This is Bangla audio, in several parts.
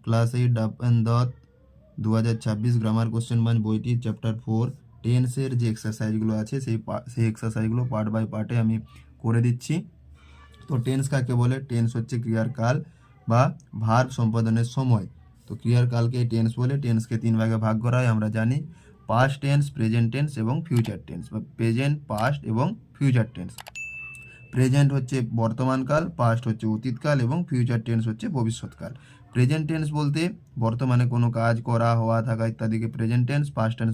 ক্লাস 8 ডাব অ্যান্ড দত 2026 গ্রামার কোশ্চেন বাঞ্চ বইটির চ্যাপ্টার 4 টেন্সের যে এক্সারসাইজগুলো আছে সেই এক্সারসাইজগুলো পার্ট বাই পার্টে আমি করে দিচ্ছি। তো টেন্স কাকে বলে? টেন্স হচ্ছে ক্রিয়ার কাল বা ভার্ব সম্পাদনের সময়। তো ক্রিয়ার কালকে টেন্স বলে। টেন্সকে 3 ভাগে ভাগ করা হয়, আমরা জানি। পাস্ট টেন্স, প্রেজেন্ট টেন্স এবং ফিউচার টেন্স, বা প্রেজেন্ট, পাস্ট এবং ফিউচার টেন্স। প্রেজেন্ট হচ্ছে বর্তমানকাল, পাস্ট হচ্ছে অতীতকাল এবং ফিউচার টেন্স হচ্ছে ভবিষ্যৎকাল। প্রেজেন্ট টেন্স বলতে বর্তমানে কোনো কাজ করা, হওয়া, থাকা ইত্যাদিকে প্রেজেন্ট টেন্স। পাস্ট টেন্স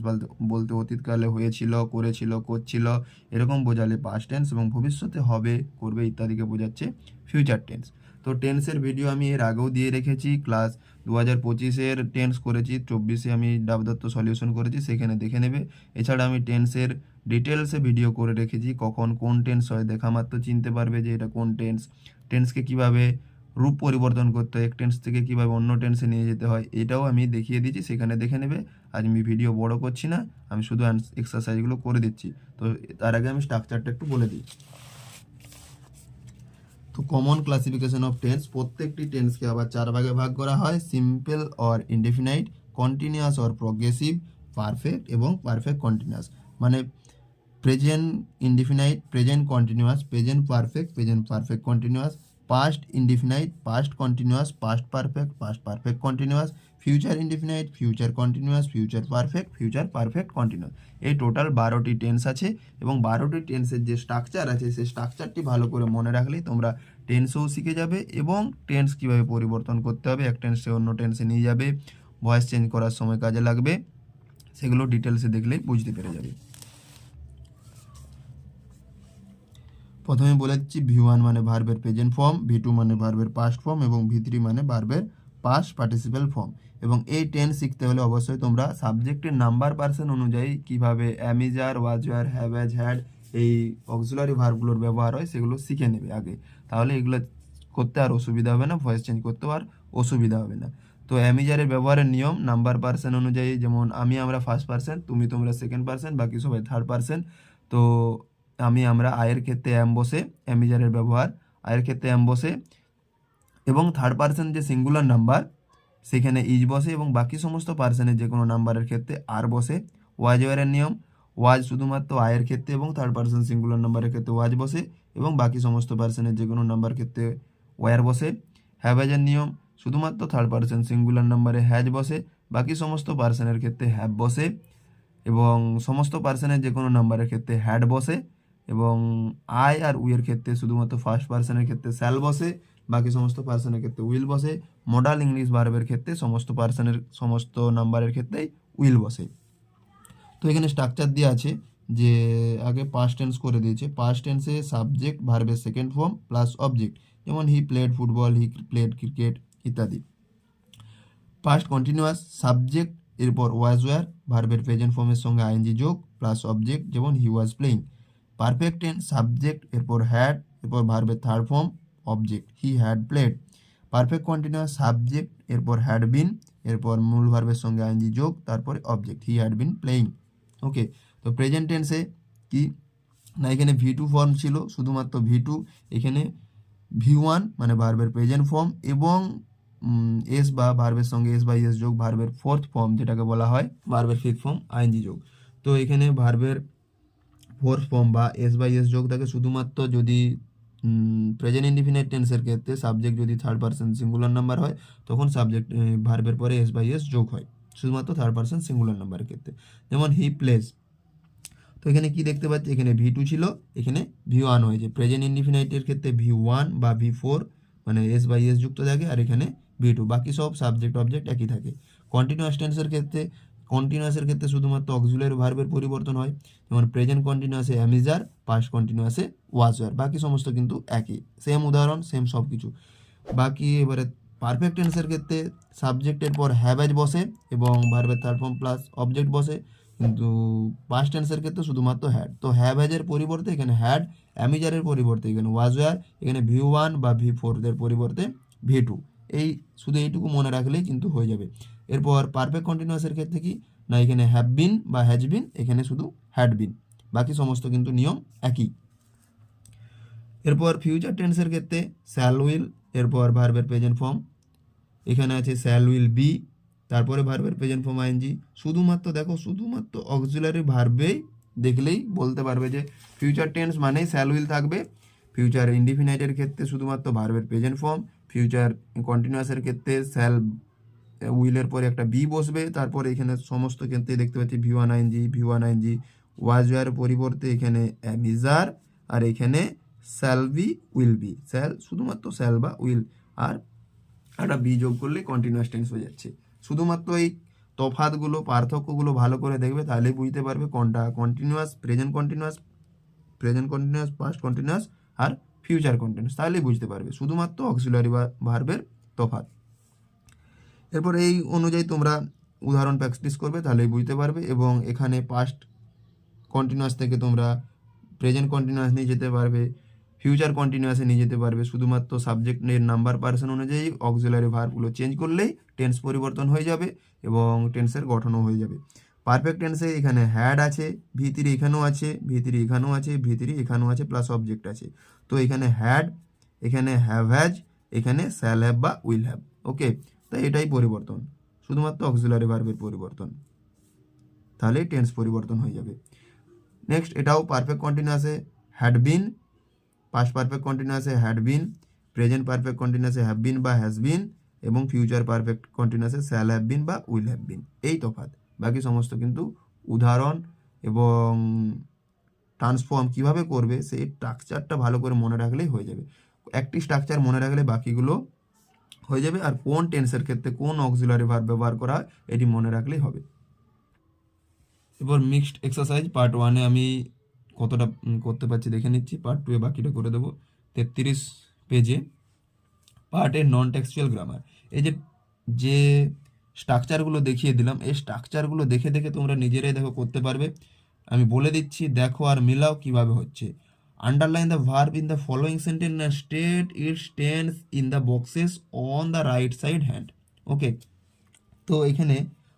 বলতে অতীতকালে হয়েছিল, করেছিল, করছিল এরকম বোঝালে পাস্ট টেন্স, এবং ভবিষ্যতে হবে, করবে ইত্যাদিকে বোঝাচ্ছে ফিউচার টেন্স। তো টেন্সের ভিডিও আমি এর আগেও দিয়ে রেখেছি। ক্লাস 2025-এর টেন্স করেছি, 24-এ আমি ডাবদত্ত সলিউশন করেছি, সেখানে দেখে নেবে। এছাড়া আমি টেন্সের ডিটেলসে ভিডিও করে রেখেছি, কখন কোন টেন্স হয় দেখা মাত্র চিনতে পারবে যে এটা কোন টেন্স। টেন্সকে কিভাবে রূপ পরিবর্তন করতে হয়, এক টেন্স থেকে কিভাবে অন্য টেন্সে নিয়ে যেতে হয়, এটাও আমি দেখিয়ে দিচ্ছি, সেখানে দেখে নেবে। আজ আমি ভিডিও বড় করছি না, আমি শুধু এক্সারসাইজগুলো করে দিচ্ছি। তো তার আগে আমি স্ট্রাকচারটা একটু বলে দিই। তো কমন ক্লাসিফিকেশন অফ টেন্স, প্রত্যেকটি টেন্সকে আবার 4 ভাগে ভাগ করা হয়: simple or indefinite, continuous or progressive, perfect এবং পারফেক্ট কন্টিনিউয়াস। মানে present indefinite, present continuous, present perfect, present perfect continuous, past indefinite, past continuous, past perfect, past perfect continuous, future indefinite, future continuous, future perfect, future perfect continuous. এই টোটাল 12টি টেন্স আছে, এবং 12টি টেন্সের যে স্ট্রাকচার আছে সেই স্ট্রাকচারটি ভালো করে মনে রাখলেই তোমরা টেন্সও শিখে যাবে, এবং টেন্স কীভাবে পরিবর্তন করতে হবে, এক টেন্সে অন্য টেন্সে নিয়ে যাবে, ভয়েস চেঞ্জ করার সময় কাজে লাগবে, সেগুলো ডিটেলসে দেখলেই বুঝতে পেরে যাবে। প্রথমে বলে দিচ্ছি, V1 মানে ভার্বের প্রেজেন্ট ফর্ম, V2 মানে ভার্বের পাস্ট ফর্ম এবং V3 মানে ভার্বের পাস্ট পার্টিসিপেল ফর্ম। এবং এই টেন্স শিখতে হলে অবশ্যই তোমরা সাবজেক্টের নাম্বার পার্সেন্ট অনুযায়ী কিভাবে am is are, was, were, have, has, had এই অক্সিলারি ভার্বগুলোর ব্যবহার হয় সেগুলো শিখে নেবে আগে, তাহলে এগুলো করতে আর অসুবিধা হবে না, ভয়েস চেঞ্জ করতেও আর অসুবিধা হবে না। তো অ্যামিজারের ব্যবহারের নিয়ম নাম্বার পার্সেন্ট অনুযায়ী, যেমন আমরা ফার্স্ট পার্সেন্ট, তোমরা সেকেন্ড পার্সেন্ট, বাকি সবাই থার্ড পার্সেন্ট। তো আমরা আয়ের ক্ষেত্রে অ্যাম বসে, অ্যামিজারের ব্যবহার আয়ের ক্ষেত্রে অ্যাম বসে, এবং থার্ড পার্সন যে সিঙ্গুলার নাম্বার সেখানে ইজ বসে, এবং বাকি সমস্ত পার্সনের যে কোনো নাম্বারের ক্ষেত্রে আর বসে। ওয়াজ ওয়ারের নিয়ম, ওয়াজ শুধুমাত্র আয়ের ক্ষেত্রে এবং থার্ড পার্সন সিঙ্গুলার নাম্বারের ক্ষেত্রে ওয়াজ বসে, এবং বাকি সমস্ত পার্সনের যে কোনো নাম্বার ক্ষেত্রে ওয়ার বসে। হ্যাভেজের নিয়ম, শুধুমাত্র থার্ড পার্সন সিঙ্গুলার নাম্বারে হ্যাজ বসে, বাকি সমস্ত পার্সনের ক্ষেত্রে হ্যাভ বসে, এবং সমস্ত পার্সনের যে কোনো নাম্বারের ক্ষেত্রে হ্যাড বসে, এবং আই আর উইয়ের ক্ষেত্রে শুধুমাত্র ফার্স্ট পার্সনের ক্ষেত্রে শ্যাল বসে, বাকি সমস্ত পার্সনের ক্ষেত্রে উইল বসে। মডাল ইংলিশ ভার্বের ক্ষেত্রে সমস্ত নাম্বারের ক্ষেত্রেই উইল বসে। তো এখানে স্ট্রাকচার দেওয়া আছে যে আগে পাস্ট টেন্স করে দিয়েছে। পাস্ট টেন্সে সাবজেক্ট ভার্বের সেকেন্ড ফর্ম প্লাস অবজেক্ট, যেমন he played football, he played cricket ইত্যাদি। পাস্ট কন্টিনিউয়াস, সাবজেক্ট এরপর ওয়াজ ওয়ার, ভার্বের প্রেজেন্ট ফর্মের সঙ্গে আইএনজি যোগ প্লাস অবজেক্ট, যেমন he was playing. Perfect tense, subject এরপর হ্যাড, এরপর ভার্বের third form object, he had played. Perfect continuous, subject এরপর হ্যাড বিন, এরপর মূল ভার্বের সঙ্গে আইএনজি যোগ, তারপরে object, he had been playing. Okay, তো প্রেজেন্ট টেন্সে কি না, এখানে V2 ফর্ম ছিল, শুধুমাত্র V2, এখানে V1 মানে ভার্বের প্রেজেন্ট ফর্ম, এবং এস বা ভার্বের সঙ্গে এস বাই এস যোগ ভার্বের ফোর্থ ফর্ম, যেটাকে বলা হয় ভার্বের ফিফথ ফর্ম আইএনজি যোগ। তো এখানে ভার্বের ফোর্থ ফর্ম বা এস বাই এস যোগ থাকে শুধুমাত্র যদি প্রেজেন্ট ইনডিফিনিট টেন্সের ক্ষেত্রে সাবজেক্ট যদি থার্ড পার্সন সিঙ্গুলার নাম্বার হয়, তখন সাবজেক্ট ভার্বের পরে এস বাই এস যোগ হয়, শুধুমাত্র থার্ড পার্সন সিঙ্গুলার নাম্বারের ক্ষেত্রে, যেমন হি প্লেস। তো এখানে কি দেখতে পাচ্ছি, এখানে V2 ছিল, এখানে V1 হয়েছে। প্রেজেন্ট ইনডিফিনাইটের ক্ষেত্রে V1 বা V4 মানে এস বাই এস যুক্ত থাকে, আর এখানে V2, বাকি সব সাবজেক্ট অবজেক্ট একই থাকে। কন্টিনিউয়াসের ক্ষেত্রে শুধুমাত্র অক্সিলারি ভার্বের পরিবর্তন হয়, যেমন প্রেজেন্ট কন্টিনিউয়াসে অ্যামিজার, পাস্ট কন্টিনিউয়াসে ওয়াজ ওয়ার, বাকি সমস্ত কিন্তু একই, সেম উদাহরণ, সেম সব কিছু। বাকি এবারে পারফেক্ট টেন্সের ক্ষেত্রে সাবজেক্টের পর হ্যাভ বসে এবং ভার্বের থার্ড ফর্ম প্লাস অবজেক্ট বসে, কিন্তু পাস্ট টেন্সের ক্ষেত্রে শুধুমাত্র হ্যাড। তো হ্যাভ হ্যাজের পরিবর্তে এখানে হ্যাড, অ্যামিজারের পরিবর্তে এখানে ওয়াজ ওয়ার, এখানে V1 বা V4 এর পরিবর্তে V2। শুধু এইটুকু মনে রাখলেই কিন্তু হয়ে যাবে। এরপর পারফেক্ট কন্টিনিউয়াসের ক্ষেত্রে কি না, এখানে হ্যাভ বিন বা হ্যাজ বিন, এখানে শুধু হ্যাড বিন, বাকি সমস্ত কিন্তু নিয়ম একই। এরপর ফিউচার টেন্সের ক্ষেত্রে শ্যাল উইল, এরপর ভার্বের প্রেজেন্ট ফর্ম, এখানে আছে শ্যাল উইল বি, তারপরে ভার্বের প্রেজেন্ট ফর্ম আইএনজি। শুধুমাত্র দেখো, শুধুমাত্র অক্সিলারি ভার্বেই দেখলেই বলতে পারবে যে ফিউচার টেন্স মানেই শ্যাল উইল থাকবে, ফিউচার ইনডিফিনাইটের ক্ষেত্রে শুধুমাত্র ভার্বের প্রেজেন্ট ফর্ম, ফিউচার কন্টিনিউয়াসের ক্ষেত্রে শ্যাল উইলের পরে একটা বি বসবে, তারপরে এখানে সমস্ত ক্ষেত্রে দেখতে পাচ্ছি V one ING was were পরিবর্তে এখানে অ্যামিজার, আর এখানে shall be will be, shall শুধুমাত্র শ্যাল বা উইল, আর একটা বি যোগ করলে কন্টিনিউয়াস টেন্স হয়ে যাচ্ছে। শুধুমাত্র এই তফাৎগুলো, পার্থক্যগুলো ভালো করে দেখবে, তাহলেই বুঝতে পারবে কোনটা continuous, present continuous, past continuous আর ফিউচার কন্টিনিউয়াস, তাহলেই বুঝতে পারবে শুধুমাত্র অক্সিলারি বা ভার্বের তফাৎ। এরপর এই অনুযায়ী তোমরা উদাহরণ প্র্যাকটিস করবে, তাহলেই বুঝতে পারবে। এবং এখানে পাস্ট কন্টিনিউয়াস থেকে তোমরা প্রেজেন্ট কন্টিনিউয়াস নিয়ে যেতে পারবে, ফিউচার কন্টিনিউয়াসে নিয়ে যেতে পারবে। শুধুমাত্র সাবজেক্টের নাম্বার পার্সন অনুযায়ী অক্সিলারি ভার্বগুলো চেঞ্জ করলেই টেন্স পরিবর্তন হয়ে যাবে এবং টেন্সের গঠনও হয়ে যাবে। পারফেক্ট টেন্সে এখানে হ্যাড আছে, ভি3 এখানেও আছে, ভি3 এখানেও আছে, ভি3 এখানেও আছে, প্লাস অবজেক্ট আছে। তো এখানে হ্যাড, এখানে হ্যাভ হ্যাজ, এখানে শ্যাল হ্যাভ বা উইল হ্যাভ। ওকে, তাই এটাই পরিবর্তন, শুধুমাত্র অক্সিলারি ভার্বের পরিবর্তন, তাহলেই টেন্স পরিবর্তন হয়ে যাবে। নেক্সট, এটাও পারফেক্ট কন্টিনিউয়াসে হ্যাড বিন, পাস্ট পারফেক্ট কন্টিনিউয়াসে হ্যাড বিন, প্রেজেন্ট পারফেক্ট কন্টিনিউয়াসে হ্যাভ বিন বা হ্যাজ বিন, এবং ফিউচার পারফেক্ট কন্টিনিউয়াসে শ্যাল হ্যাভ বিন বা উইল হ্যাভ বিন। এই তফাৎ, বাকি সমস্ত কিন্তু উদাহরণ এবং ট্রান্সফর্ম কিভাবে করবে সেই স্ট্রাকচারটা ভালো করে মনে রাখলেই হয়ে যাবে। একটি স্ট্রাকচার মনে রাখলে বাকিগুলো হয়ে যাবে, আর কোন টেন্সের ক্ষেত্রে কোন অক্সিলারি ভার্ব ব্যবহার করা হয় এটি মনে রাখলেই হবে। এবার মিক্সড এক্সারসাইজ পার্ট 1-এ আমি কতটা করতে পারছি দেখে নিচ্ছি, পার্ট 2-এ বাকিটা করে দেবো। 33 পেজে পার্টের নন টেক্সচুয়াল গ্রামার, এই যে স্ট্রাকচারগুলো দেখিয়ে দিলাম, এই স্ট্রাকচারগুলো দেখে দেখে তোমরা নিজেরাই দেখো করতে পারবে। আমি বলে দিচ্ছি, দেখো আর মিলাও কিভাবে হচ্ছে। Underline the verb in the following sentence and state its tense in the boxes on the right side hand. Okay, তো এখানে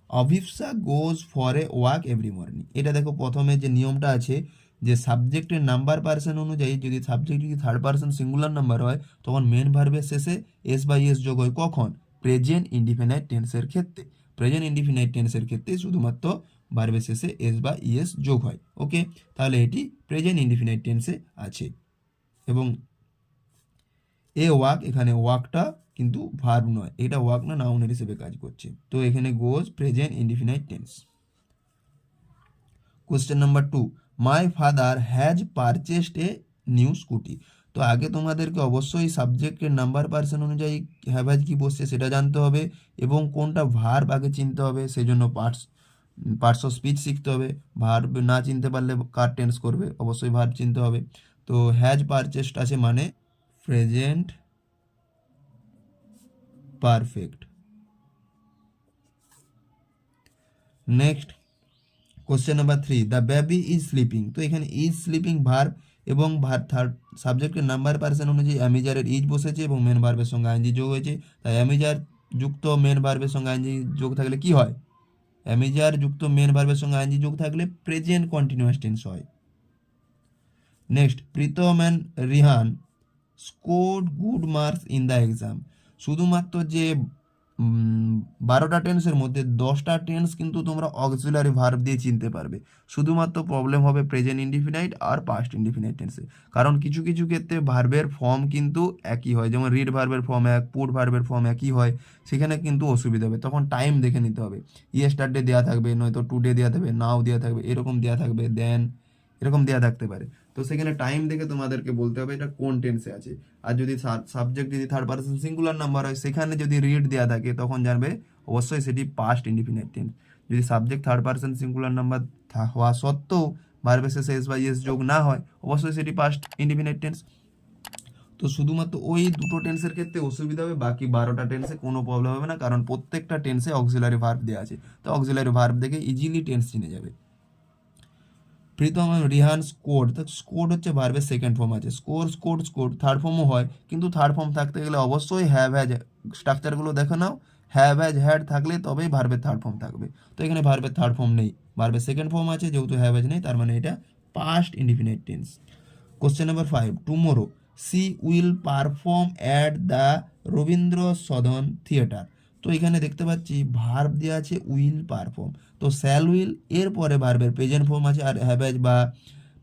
Abhipsa goes for a walk every morning, এটা দেখো প্রথমে যে নিয়মটা আছে যে সাবজেক্টের নাম্বার পার্সন অনুযায়ী যদি সাবজেক্ট যদি থার্ড পার্সন সিঙ্গুলার নাম্বার হয় তখন মেন ভার্বের শেষে এস বাই এস যোগ হয়। কখন? প্রেজেন্ট ইনডিফিনাইট টেন্সের ক্ষেত্রে। প্রেজেন্ট ইনডিফিনাইট টেন্সের ক্ষেত্রে শুধুমাত্র ভার্বের শেষে এস বা ইএস যোগ হয়। ওকে, তাহলে এটি প্রেজেন্ট ইনডিফিনাইট টেন্সে আছে। এবং এ ওয়াক, এখানে ওয়াকটা কিন্তু ভার্ব নয়, এটা ওয়াক না, নাউনের হিসেবে কাজ করছে। তো এখানে goes present indefinite tense. Question number 2, my father has purchased a new scooty. তো আগে তোমাদেরকে অবশ্যই সাবজেক্টের নাম্বার পার্সন অনুযায়ী হ্যাভ হ্যাজ কি বসছে সেটা জানতে হবে, এবং কোনটা ভার্ব আগে চিনতে হবে, সেজন্য পার্টস অফ স্পিচ শিখতে হবে। ভার্ব না চিনতে পারলে কার টেন্স করবে, অবশ্যই ভার্ব চিনতে হবে। তো হ্যাজ পারচেসড আছে মানে present perfect. Next question number 3, the baby is sleeping. তো এখানে ইজ স্লিপিং ভার্ব, এবং থার্ড সাবজেক্টের নাম্বার পার্সন অনুযায়ী অ্যামিজারের ইজ বসেছে এবং মেন ভার্বের সঙ্গে আইএনজি যোগ হয়েছে। তাই অ্যামিজার যুক্ত মেন ভার্বের সঙ্গে আইএনজি যোগ থাকলে কি হয়? অ্যামিজার যুক্ত মেন ভার্বের সঙ্গে আইএনজি যোগ থাকলে প্রেজেন্ট কন্টিনিউয়াস টেন্স হয়। Next, Pritam and Rihan scored good marks in the exam. শুধুমাত্র যে 12টা টেন্সের মধ্যে 10টা টেন্স কিন্তু তোমরা অক্সিলারি ভার্ব দিয়ে চিনতে পারবে। শুধুমাত্র প্রবলেম হবে প্রেজেন্ট ইনডিফিনাইট আর পাস্ট ইনডিফিনাইট টেন্সে, কারণ কিছু কিছু ক্ষেত্রে ভার্বের ফর্ম কিন্তু একই হয়, যেমন রিড ভার্বের ফর্ম এক, পুট ভার্বের ফর্ম একই হয়, সেখানে কিন্তু অসুবিধা হবে। তখন টাইম দেখে নিতে হবে, ইয়েস্টারডে দেওয়া থাকবে, নয়তো টুডে দেওয়া থাকবে, নাও দেওয়া থাকবে, এরকম দেওয়া থাকবে, দেন এরকম দেওয়া থাকতে পারে। তো সেখানে টাইম দেখে তোমাদেরকে বলতে হবে এটা কোন টেন্সে আছে। আর যদি সাবজেক্ট যদি থার্ড পার্সন সিঙ্গুলার নাম্বার হয়, সেখানে যদি রিড দেওয়া থাকে তখন জানবে অবশ্যই সেটি পাস্ট ইনডিফিনাইট টেন্স। যদি subject third person singular number হওয়া সত্ত্বেও ভার্বের শেষে এস বা ইএস যোগ না হয়, অবশ্যই সেটি পাস্ট ইনডিফিনাইট টেন্স। তো শুধুমাত্র ওই দুটো টেন্সের ক্ষেত্রে অসুবিধা হবে, বাকি 12টা টেন্সে কোনো প্রবলেম হবে না, কারণ প্রত্যেকটা টেন্সে অক্সিলারি ভার্ব দেওয়া আছে। তো অক্সিলারি ভার্ব দেখে ইজিলি টেন্স চিনে যাবে। প্রীতম রিহান স্কোর, স্কোর হচ্ছে ভার্বের সেকেন্ড ফর্ম আছে, স্কোর থার্ড ফর্মও হয়, কিন্তু থার্ড ফর্ম থাকতে গেলে অবশ্যই হ্যাভ হ্যাজ, স্ট্রাকচারগুলো দেখে নাও, হ্যাভ হ্যাজ হ্যাড থাকলে তবেই ভার্বের থার্ড ফর্ম থাকবে। তো এখানে ভার্বের থার্ড ফর্ম নেই, ভার্বের সেকেন্ড ফর্ম আছে, যেহেতু হ্যাভ হ্যাজ নেই তার মানে এটা past indefinite tense. Question number 5, tomorrow she will perform at the Rabindra Sadan theatre. তো এখানে দেখতে পাচ্ছি ভার্ব দেওয়া আছে উইল পারফর্ম, তো শ্যাল উইল এরপরে ভার্বের প্রেজেন্ট ফর্ম আছে, আর হ্যাভ বা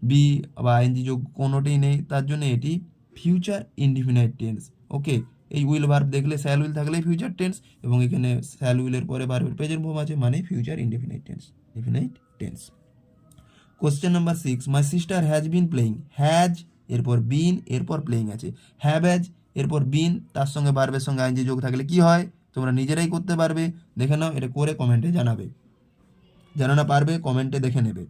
বি বা আইএনজি যোগ কোনোটাই নেই, তার জন্য এটি ফিউচার ইনডিফিনাইট টেন্স। ওকে, এই উইল ভার্ব দেখলে শ্যাল উইল থাকলে ফিউচার টেন্স, এবং এখানে শ্যাল উইলের পরে ভার্বের প্রেজেন্ট ফর্ম আছে মানে future indefinite tense, definite tense. Question number 6, my sister has been playing, has এরপর বিন এরপর প্লেয়িং আছে, হ্যাভ হ্যাজ এরপর বিন তার সঙ্গে ভার্বের সঙ্গে আইএনজি যোগ থাকলে কি হয় তোমরা নিজেরাই করতে পারবে, দেখে নাও, এটা করে কমেন্টে জানাবে, জানা না পারবে কমেন্টে দেখে নেবে।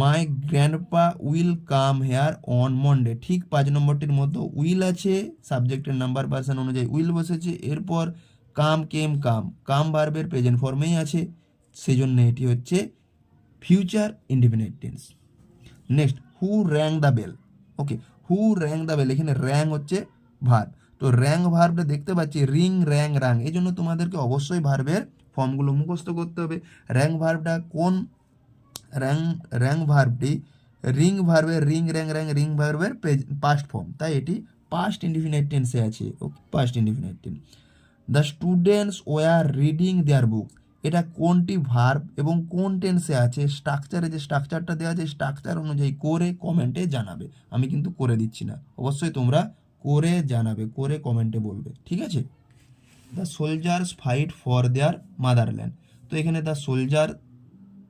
My grandpa will come here on Monday, ঠিক 5 নম্বরটির মতো উইল আছে, সাবজেক্টের নাম্বার পার্সন অনুযায়ী উইল বসেছে, এরপর কাম কেম কাম, কাম ভার্বের প্রেজেন্ট ফর্মেই আছে, সেজন্য এটি হচ্ছে future indefinite tense. Next, who rang the bell, okay, who rang the bell, এখানে র্যাং হচ্ছে ভার্ব, তো র্যাং ভার্বটা দেখতে পাচ্ছি রিং র্যাং রাং, এই জন্য তোমাদেরকে অবশ্যই ভার্বের ফর্মগুলো মুখস্থ করতে হবে। র্যাং ভার্বটা কোন, র্যাং ভার্বটি রিং ভার্বের রিং র্যাং র্যাং রিং ভার্বের পাস্ট ফর্ম, তাই এটি পাস্ট ইনডিফিনাইট টেন্সে আছে, okay, past indefinite tense. The students were reading their book, এটা কোনটি ভার্ব এবং কোন টেন্সে আছে, স্ট্রাকচারে যে স্ট্রাকচারটা দেওয়া আছে স্ট্রাকচার অনুযায়ী করে কমেন্টে জানাবে, আমি কিন্তু করে দিচ্ছি না, অবশ্যই তোমরা করে জানাবে, করে কমেন্টে বলবে, ঠিক আছে। The soldiers fight for their motherland, তো এখানে দ্য সোলজার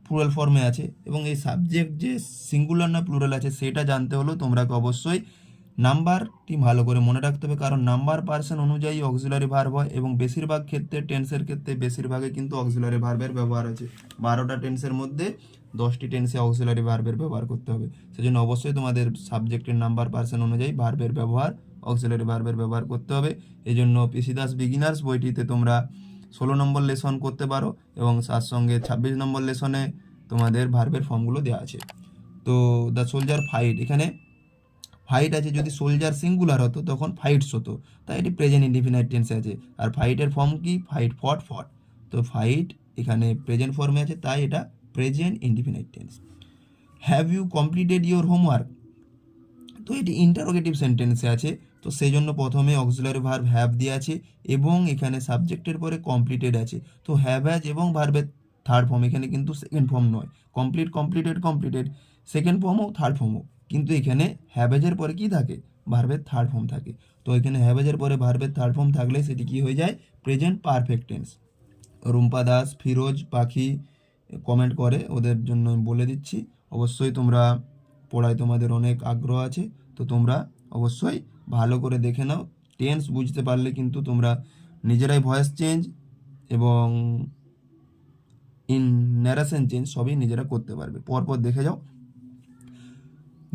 প্লুরাল ফর্মে আছে, এবং এই সাবজেক্ট যে সিঙ্গুলার না প্লুরাল আছে সেটা জানতে হলেও তোমরা অবশ্যই নাম্বারটি ভালো করে মনে রাখতে হবে, কারণ নাম্বার পার্সন অনুযায়ী অক্সিলারি ভার্ব হয়, এবং বেশিরভাগ ক্ষেত্রে টেন্সের ক্ষেত্রে বেশিরভাগে কিন্তু অক্সিলারি ভার্বের ব্যবহার আছে, 12টা টেন্সের মধ্যে 10টি টেন্সে অক্সিলারি ভার্বের ব্যবহার করতে হবে, সেজন্য অবশ্যই তোমাদের সাবজেক্টের নাম্বার পার্সন অনুযায়ী ভার্বের ব্যবহার, অক্সিলারি ভার্বের ব্যবহার করতে হবে। এই জন্য পিসি দাস বিগিনার্স বইটিতে তোমরা 16 নম্বর লেসন করতে পারো, এবং তার সঙ্গে 26 নম্বর লেসনে তোমাদের ভার্বের ফর্মগুলো দেওয়া আছে। তো দ্য সোলজার ফাইট, এখানে ফাইট আছে, যদি সোলজার সিঙ্গুলার হতো তখন ফাইটস হতো, তাই এটি প্রেজেন্ট ইনডিফিনাইট টেন্সে আছে, আর ফাইটের ফর্ম কি ফাইট ফট ফট, তো ফাইট এখানে প্রেজেন্ট ফর্মে আছে তাই এটা present indefinite tense. Have you completed your homework, তো এটি ইন্টারোগেটিভ সেন্টেন্সে আছে, তো সেই জন্য প্রথমে অক্সিলারি ভার্ব হ্যাভ দিয়ে আছে, এবং এখানে সাবজেক্টের পরে কমপ্লিটেড আছে, তো হ্যাভ হ্যাজ এবং ভার্বের থার্ড ফর্ম, এখানে কিন্তু সেকেন্ড ফর্ম নয়, কমপ্লিট কমপ্লিটেড কমপ্লিটেড সেকেন্ড ফর্মও থার্ড ফর্মও, কিন্তু এখানে হ্যাভেজের পরে কি থাকে, ভার্বের থার্ড ফর্ম থাকে, তো এখানে হ্যাভেজের পরে ভার্বের থার্ড ফর্ম থাকলে সেটি কি হয়ে যায়, present perfect tense. Rumpa Das, Firoz পাখি কমেন্ট করে, ওদের জন্য আমি বলে দিচ্ছি, অবশ্যই তোমরা পড়ায় তোমাদের অনেক আগ্রহ আছে, তো তোমরা অবশ্যই ভালো করে দেখে নাও, টেন্স বুঝতে পারলে কিন্তু তোমরা নিজেরাই ভয়েস চেঞ্জ এবং ইন ন্যারেশন চেঞ্জ সবই নিজেরা করতে পারবে, পরপর দেখে যাও।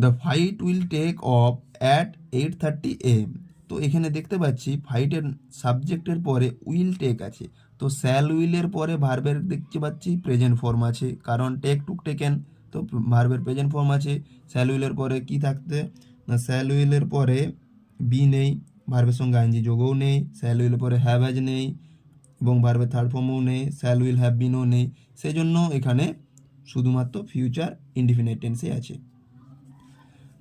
The fight will take off at 8:30 AM, তো এখানে দেখতে পাচ্ছি ফাইটের সাবজেক্টের পরে উইল টেক আছে, তো শ্যাল উইলের পরে ভার্বের দেখতে পাচ্ছি প্রেজেন্ট ফর্ম আছে, কারণ টেক টুক টেকেন, তো ভার্বের প্রেজেন্ট ফর্ম আছে। শ্যাল উইলের পরে কি থাকতে না, শ্যাল উইলের পরে বি নেই, ভার্বের সঙ্গে আইএনজি যোগও নেই, শ্যাল উইলের পরে হ্যাভ হ্যাজ নেই, এবং ভার্বের থার্ড ফর্মও নেই, শ্যাল উইল হ্যাভ বিনও নেই, সেই জন্য এখানে শুধুমাত্র ফিউচার ইনডিফিনাইট টেন্সে আছে।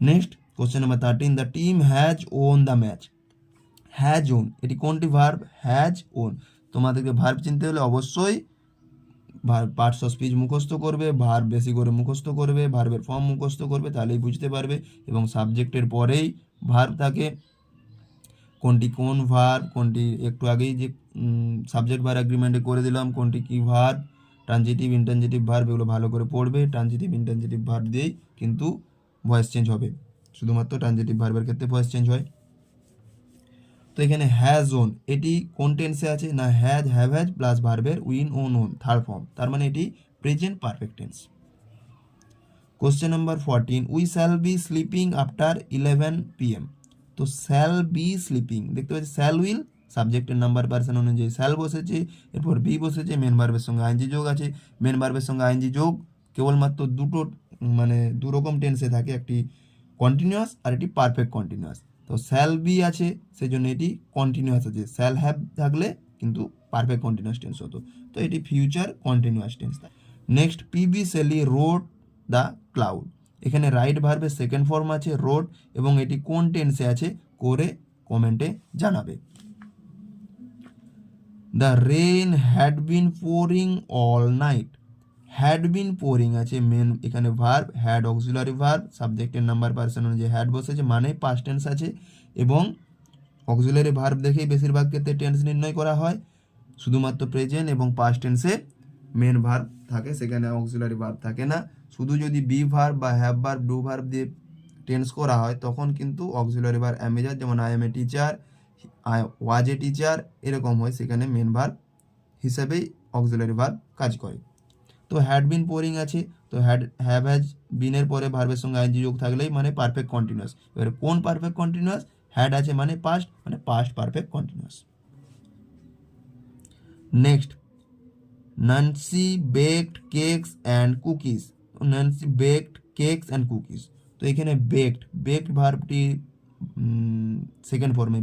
Next question number 13, the team has won the match, has won এটি কোনটি ভার্ব, হ্যাজ ওন, তোমাদেরকে ভার্ব চিনতে হলে অবশ্যই পার্টস অফ স্পিচ মুখস্থ করবে, ভার্ব বেশি করে মুখস্থ করবে, ভার্বের ফর্ম মুখস্থ করবে, তাহলেই বুঝতে পারবে, এবং সাবজেক্টের পরেই ভার্ব থাকে, কোনটি কোন ভার্ব, কোনটি একটু আগেই যে সাবজেক্ট ভার্ব এগ্রিমেন্টে করে দিলাম কোনটি কি ভার্ব, ট্রানজিটিভ ইন্ট্রানজিটিভ ভার্ব, এগুলো ভালো করে পড়বে, ট্রানজিটিভ ইন্ট্রানজিটিভ ভার্ব দিয়েই কিন্তু ভয়েস চেঞ্জ হবে, শুধুমাত্র ট্রানজিটিভ ভার্বের ক্ষেত্রে ভয়েস চেঞ্জ হয়। তো এখানে হ্যাজ ওন এটি কোন টেন্সে আছে না, হ্যাজ হ্যাভ হ্যাজ প্লাস ভার্বের উইন ওন ওন থার্ড ফর্ম, তার মানে এটি present perfect tense. Question number 14, we shall be sleeping after 11 PM, তো শ্যাল বি স্লিপিং দেখতে পাচ্ছি শ্যাল উইল সাবজেক্টের নাম্বার পার্সন অনুযায়ী শ্যাল বসেছে, এরপর বি বসেছে, মেন ভার্বের সঙ্গে আইএনজি যোগ আছে, মেন ভার্বের সঙ্গে আইএনজি যোগ কেবলমাত্র দুটো মানে দুরকম টেন্সে থাকে, একটি কন্টিনিউয়াস আর এটি পারফেক্ট কন্টিনিউয়াস, তো শ্যাল বি আছে সেই জন্য এটি কন্টিনিউয়াস আছে, শ্যাল হ্যাভ থাকলে কিন্তু পারফেক্ট কন্টিনিউয়াস টেন্স হতো, তো এটি future continuous tense. Next, PB Shelley wrote the cloud, এখানে রাইট ভার্বের সেকেন্ড ফর্ম আছে রোড, এবং এটি কোন টেন্সে আছে করে কমেন্টে জানাবে। The rain had been pouring all night. Had been pouring আছে মেন এখানে ভার্ব, হ্যাড অক্সিলারি ভার্ব, সাবজেক্টের নাম্বার পার্সন অনুযায়ী হ্যাড বসেছে মানে পাস্ট টেন্স আছে, এবং অক্সিলারি ভার্ব দেখেই বেশিরভাগ ক্ষেত্রে টেন্স নির্ণয় করা হয়। শুধুমাত্র প্রেজেন্ট এবং পাস্ট টেন্সে মেন ভার্ব থাকে, সেখানে অক্সিলারি ভার্ব থাকে না। শুধু যদি বি ভার্ব বা হ্যাভ ভার্ব, ডু ভার্ব দিয়ে টেন্স করা হয় তখন কিন্তু অক্সিলারি ভার্ব অ্যামেজার, যেমন I M a teacher, I was a teacher, এরকম হয়, সেখানে মেন ভার্ব হিসেবেই অক্সিলারি ভার্ব কাজ করে। তো হ্যাড বিন পোরিং আছে, তো হ্যাভ হ্যাজ বিনের পরে ভার্বের সঙ্গে আইএনজি যোগ থাকলেই মানে পারফেক্ট কন্টিনিউয়াস। এবারে কোন পারফেক্ট কন্টিনিউয়াস? হ্যাড আছে মানে past perfect continuous. Next, Nancy baked cakes and cookies. Nancy baked cakes and cookies, তো এখানে বেকড ভার্বটি সেকেন্ড ফর্মে,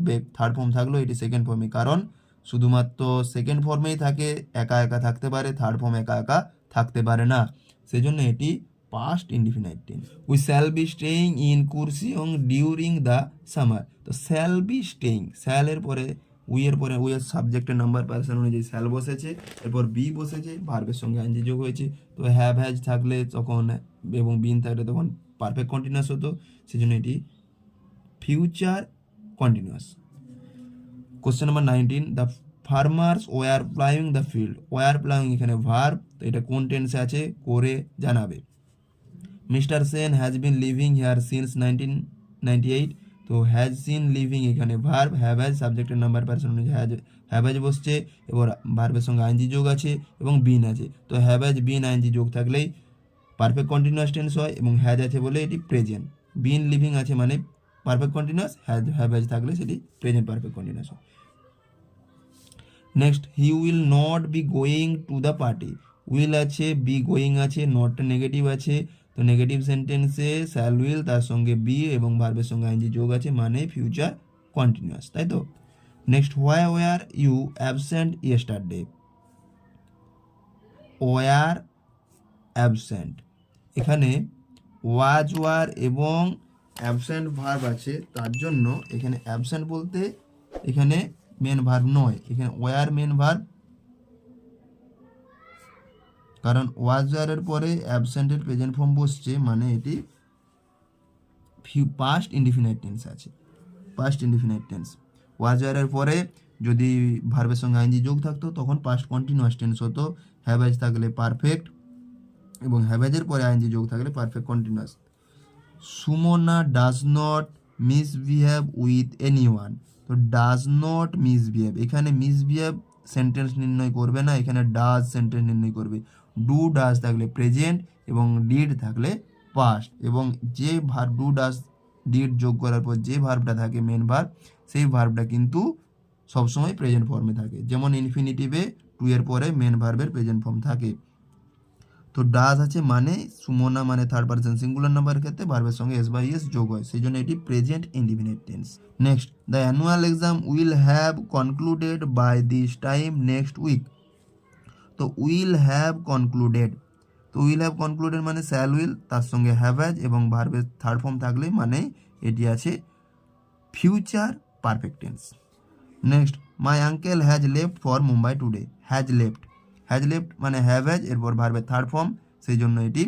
বেক থার্ড ফর্ম থাকলেও এটি সেকেন্ড ফর্মে, কারণ শুধুমাত্র সেকেন্ড ফর্মেই থাকে, একা একা থাকতে পারে, থার্ড ফর্ম একা একা থাকতে পারে না, সেজন্য এটি past indefinite tense. We shall be staying in Kurseong during the summer. তো শ্যাল বি স্টেইং, শ্যালের পরে উইয়ের পরে উইয়ের সাবজেক্টের নাম্বার পার্সন অনুযায়ী শ্যাল বসেছে, এরপর বি বসেছে, ভার্বের সঙ্গে আইএনজি যোগ হয়েছে। তো হ্যাভ হ্যাজ থাকলে তখন এবং বিন থাকলে তখন পারফেক্ট কন্টিনিউয়াস হতো, সেজন্য এটি future continuous. Question number 19, the farmers were ploughing the field. Were ploughing এখানে ভার্ব, তো এটা কোন টেন্সে আছে করে জানাবে। Mister Sen has been living here since 1998। তো হ্যাজ সিন লিভিং এখানে ভার্ব, হ্যাভ হ্যাজ সাবজেক্টের নাম্বার পার্সন অনুযায়ী হ্যাভ হ্যাজ বসছে, এবার ভার্বের সঙ্গে আইএনজি যোগ আছে এবং বিন আছে। তো হ্যাভ হ্যাজ বিন আইএনজি যোগ থাকলেই পারফেক্ট কন্টিনিউয়াস টেন্স হয়, এবং হ্যাজ আছে বলে এটি প্রেজেন্ট। বিন লিভিং আছে মানে পারফেক্ট কন্টিনিউয়াস, হ্যাভ হ্যাজ থাকলে সেটি প্রেজেন্ট পারফেক্ট কন্টিনিউয়াস হয়। Next, he will not be going to the party. Will আছে, বি গোয়িং আছে, নট নেগেটিভ আছে, তো নেগেটিভ সেন্টেন্সে শ্যাল উইল তার সঙ্গে বি এবং ভার্বের সঙ্গে আইএনজি যোগ আছে মানে ফিউচার কন্টিনিউয়াস, তাই তো। Next, why were you absent yesterday. Were absent, এখানে ওয়াজ ওয়ার এবং অ্যাবসেন্ট ভার্ব আছে, তার জন্য এখানে অ্যাবসেন্ট বলতে এখানে মেন ভার্ব নয়, এখানে ওয়ার মেন ভার্ব, কারণ ওয়াজ ওয়ারের পরে অ্যাবসেন্টের প্রেজেন্ট ফর্ম বসছে মানে এটি পাস্ট ইনডিফিনাইট টেন্স আছে, পাস্ট ইনডিফিনাইট টেন্স। ওয়াজ ওয়ারের পরে যদি ভার্বের সঙ্গে আইএনজি যোগ থাকতো তখন পাস্ট কন্টিনিউয়াস টেন্স হতো, হ্যাভেজ থাকলে পারফেক্ট এবং হ্যাভেজের পরে আইএনজি যোগ থাকলে perfect continuous. Sumana does not misbehave with anyone. তো ডাজ নট মিসবিহেভ, এখানে মিসবিহেভ সেন্টেন্স নির্ণয় করবে না, এখানে ডাজ সেন্টেন্স নির্ণয় করবে। ডু ডাজ থাকলে প্রেজেন্ট এবং ডিড থাকলে পাস্ট, এবং যে ভার্ব ডু ডাজ ডিড যোগ করার পর যে ভার্বটা থাকে মেন ভার্ব, সেই ভার্বটা কিন্তু সবসময় প্রেজেন্ট ফর্মে থাকে, যেমন ইনফিনিটিভে টু এর পরে মেন ভার্বের প্রেজেন্ট ফর্ম থাকে। তো ডাজ আছে মানে সুমনা মানে থার্ড পারসন সিঙ্গুলার নাম্বারের ক্ষেত্রে ভার্বের সঙ্গে এস বাই এস যোগ হয়, সেই জন্য এটি present indefinite tense. Next, the annual exam will have concluded by this time next week. তো উইল হ্যাভ কনক্লুডেড, তো উইল হ্যাভ কনক্লুডেড মানে শ্যাল উইল তার সঙ্গে হ্যাভ হ্যাজ এবং ভার্বের থার্ড ফর্ম থাকলে মানে এটি আছে future perfect tense. Next, my uncle has left for Mumbai today. Has left মানে হ্যাভ হ্যাজ, এরপর ভার্বের থার্ড ফর্ম, সেই জন্য এটি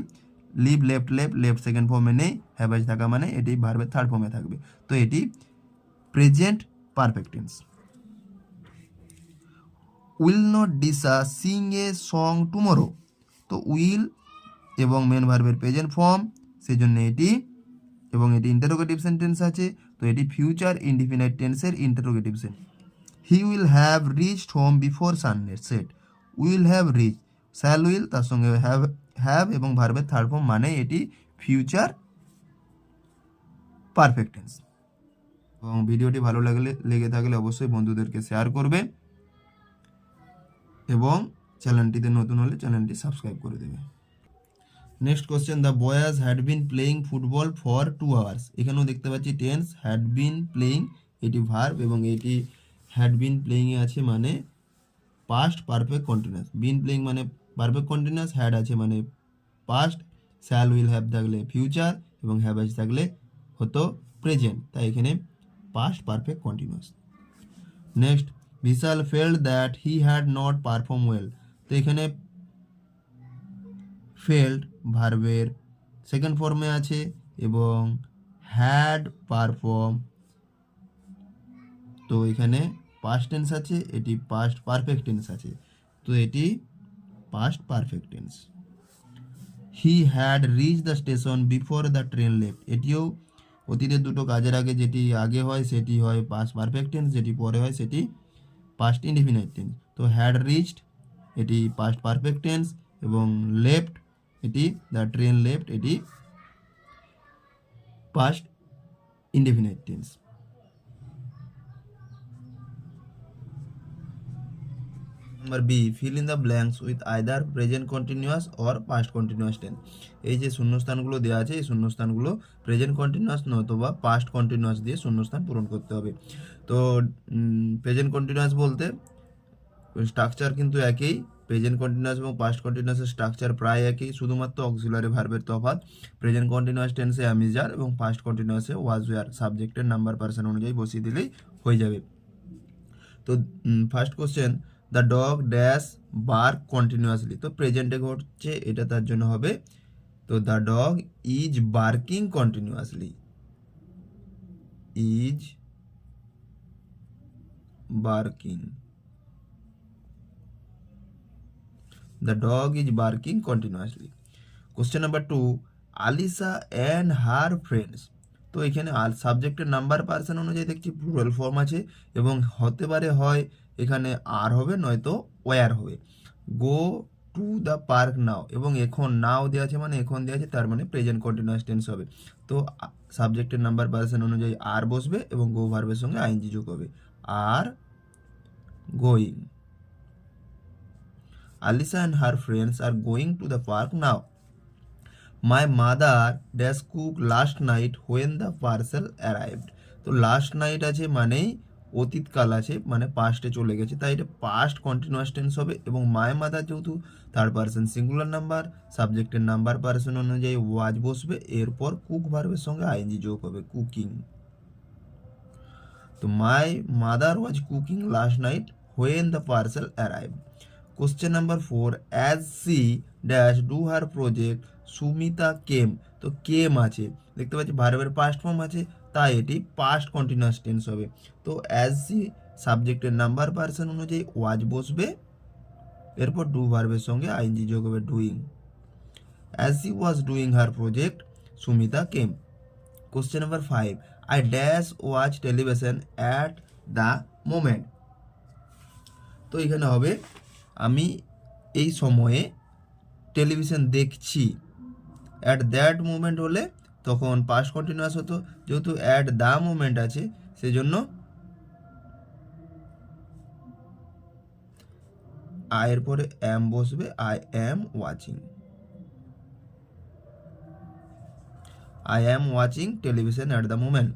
লিভ লেফট সেকেন্ড ফর্মে নেই, হ্যাভ হ্যাজ থাকা মানে এটি ভার্বের থার্ড ফর্মে থাকবে, তো এটি present perfect tense. Will not dash sing a song tomorrow. তো উইল এবং মেন ভার্বের প্রেজেন্ট ফর্ম, সেই জন্য এটি এবং এটি ইন্টারোগেটিভ সেন্টেন্স আছে, তো এটি ফিউচার ইনডিফিনাইট টেন্সের interrogative sentence. He will have reached home before sunset. Will have rich, shall will তার সঙ্গে হ্যাভ এবং ভার্বের থার্ড ফর্ম মানে এটি ফিউচার পারফেক্ট টেন্স। এবং ভিডিওটি ভালো লেগে থাকলে অবশ্যই বন্ধুদেরকে শেয়ার করবে এবং চ্যানেলটিতে নতুন হলে চ্যানেলটি সাবস্ক্রাইব করে দেবে। Next question, the boys had been playing football for 2 hours। এখানেও দেখতে পাচ্ছি টেন্স হ্যাড বিন প্লেয়িং, এটি ভার্ব এবং এটি হ্যাড বিন প্লেয়িংয়ে আছে মানে past perfect continuous. Been playing মানে পারফেক্ট কন্টিনিউয়াস, হ্যাড আছে মানে পাস্ট, শ্যাল উইল হ্যাভ থাকলে ফিউচার এবং হ্যাভ হ্যাজ থাকলে হতো প্রেজেন্ট, তাই এখানে past perfect continuous. Next, Bishal felt that he had not perform well. তো এখানে ফেল্ট ভার্বের সেকেন্ড ফর্মে আছে এবং হ্যাড পারফর্ম, তো এখানে পাস্ট টেন্স আছে, এটি পাস্ট পারফেক্ট টেন্স আছে, তো এটি past perfect tense. He had reach the station before the train left, এটিও অতীতের দুটো কাজের আগে যেটি আগে হয় সেটি হয় পাস্ট পারফেক্ট টেন্স, যেটি পরে হয় সেটি পাস্ট ইনডিফিনাইট টেন্স। তো হ্যাড রিচড এটি পাস্ট পারফেক্ট টেন্স এবং লেফট এটি দ্য ট্রেন লেফট এটি past indefinite tense. Number B, fill in the blanks with either present continuous or past continuous tense. এই যে শূন্যস্থানগুলো দেওয়া আছে এই শূন্যস্থানগুলো প্রেজেন্ট কন্টিনিউয়াস নতুবা পাস্ট কন্টিনিউয়াস দিয়ে শূন্যস্থান পূরণ করতে হবে। তো প্রেজেন্ট কন্টিনিউয়াস বলতে স্ট্রাকচার কিন্তু একই, প্রেজেন্ট কন্টিনিউয়াস এবং পাস্ট কন্টিনিউয়াসের স্ট্রাকচার প্রায় একই, শুধুমাত্র অক্সিলারি ভার্বের তফাৎ। প্রেজেন্ট কন্টিনিউয়াস টেন্সে অ্যাম ইজ আর এবং পাস্ট কন্টিনিউয়াসে ওয়াজ ওয়্যার সাবজেক্টের নাম্বার পার্সন অনুযায়ী বসিয়ে দিলেই হয়ে যাবে। তো first question, the dog dash bark continuously, তো প্রেজেন্টে ঘটছে এটা তার জন্য হবে, তো the dog is barking continuously, is barking, the dog is barking continuously. Question number 2, Alisa and her friends, তো এখানে সাবজেক্টের নাম্বার পার্সন অনুযায়ী দেখছি প্লুরাল ফর্ম আছে এবং হতে পারে হয় এখানে আর হবে নয়তো ওয়ার হবে। গো টু দ্য পার্ক নাও, এবং এখন নাও দেওয়া আছে মানে এখন দেওয়া আছে তার মানে প্রেজেন্ট কন্টিনিউয়াস টেন্স হবে। তো সাবজেক্টের নাম্বার পার্সন অনুযায়ী আর বসবে এবং গো ভার্বের সঙ্গে আইএনজি যোগ হবে, are going. Alisa and her friends are going to the park now. My mother dash cook last night when the parcel arrived. তো লাস্ট নাইট আছে মানেই অতীতকাল আছে মানে পাস্টে চলে গেছে, তাই এটা পাস্ট কন্টিনিউয়াস টেন্স হবে এবং মাই মাদার যেহেতু থার্ড পার্সন সিঙ্গুলার নাম্বার সাবজেক্টের নাম্বার পার্সন অনুযায়ী ওয়াজ বসবে, এরপর কুক ভার্বের সঙ্গে আইএনজি যোগ হবে, কুকিং। তো my mother was cooking last night when the parcel arrived. Question number 4, as she dash do her project Sumita came, তো কেম আছে দেখতে পাচ্ছি ভার্বের পাস্ট ফর্ম আছে তাই এটি পাস্ট কন্টিনিউয়াস টেন্স হবে। তো অ্যাজ সি সাবজেক্টের নাম্বার পার্সন অনুযায়ী ওয়াজ বসবে, এরপর ডু ভার্বের সঙ্গে আইএনজি যোগ হবে, doing. As she was doing her project Sumita came. Question number 5, I dash watch television at the moment, তো এখানে হবে আমি এই সময়ে টেলিভিশন দেখছি, অ্যাট দ্যাট মোমেন্ট হলে তখন পাস্ট কন্টিনিউয়াস হতো, যেহেতু অ্যাট দ্য মোমেন্ট আছে সেজন্য আয়ের পরে অ্যাম বসবে, I am watching, I am watching television at the moment.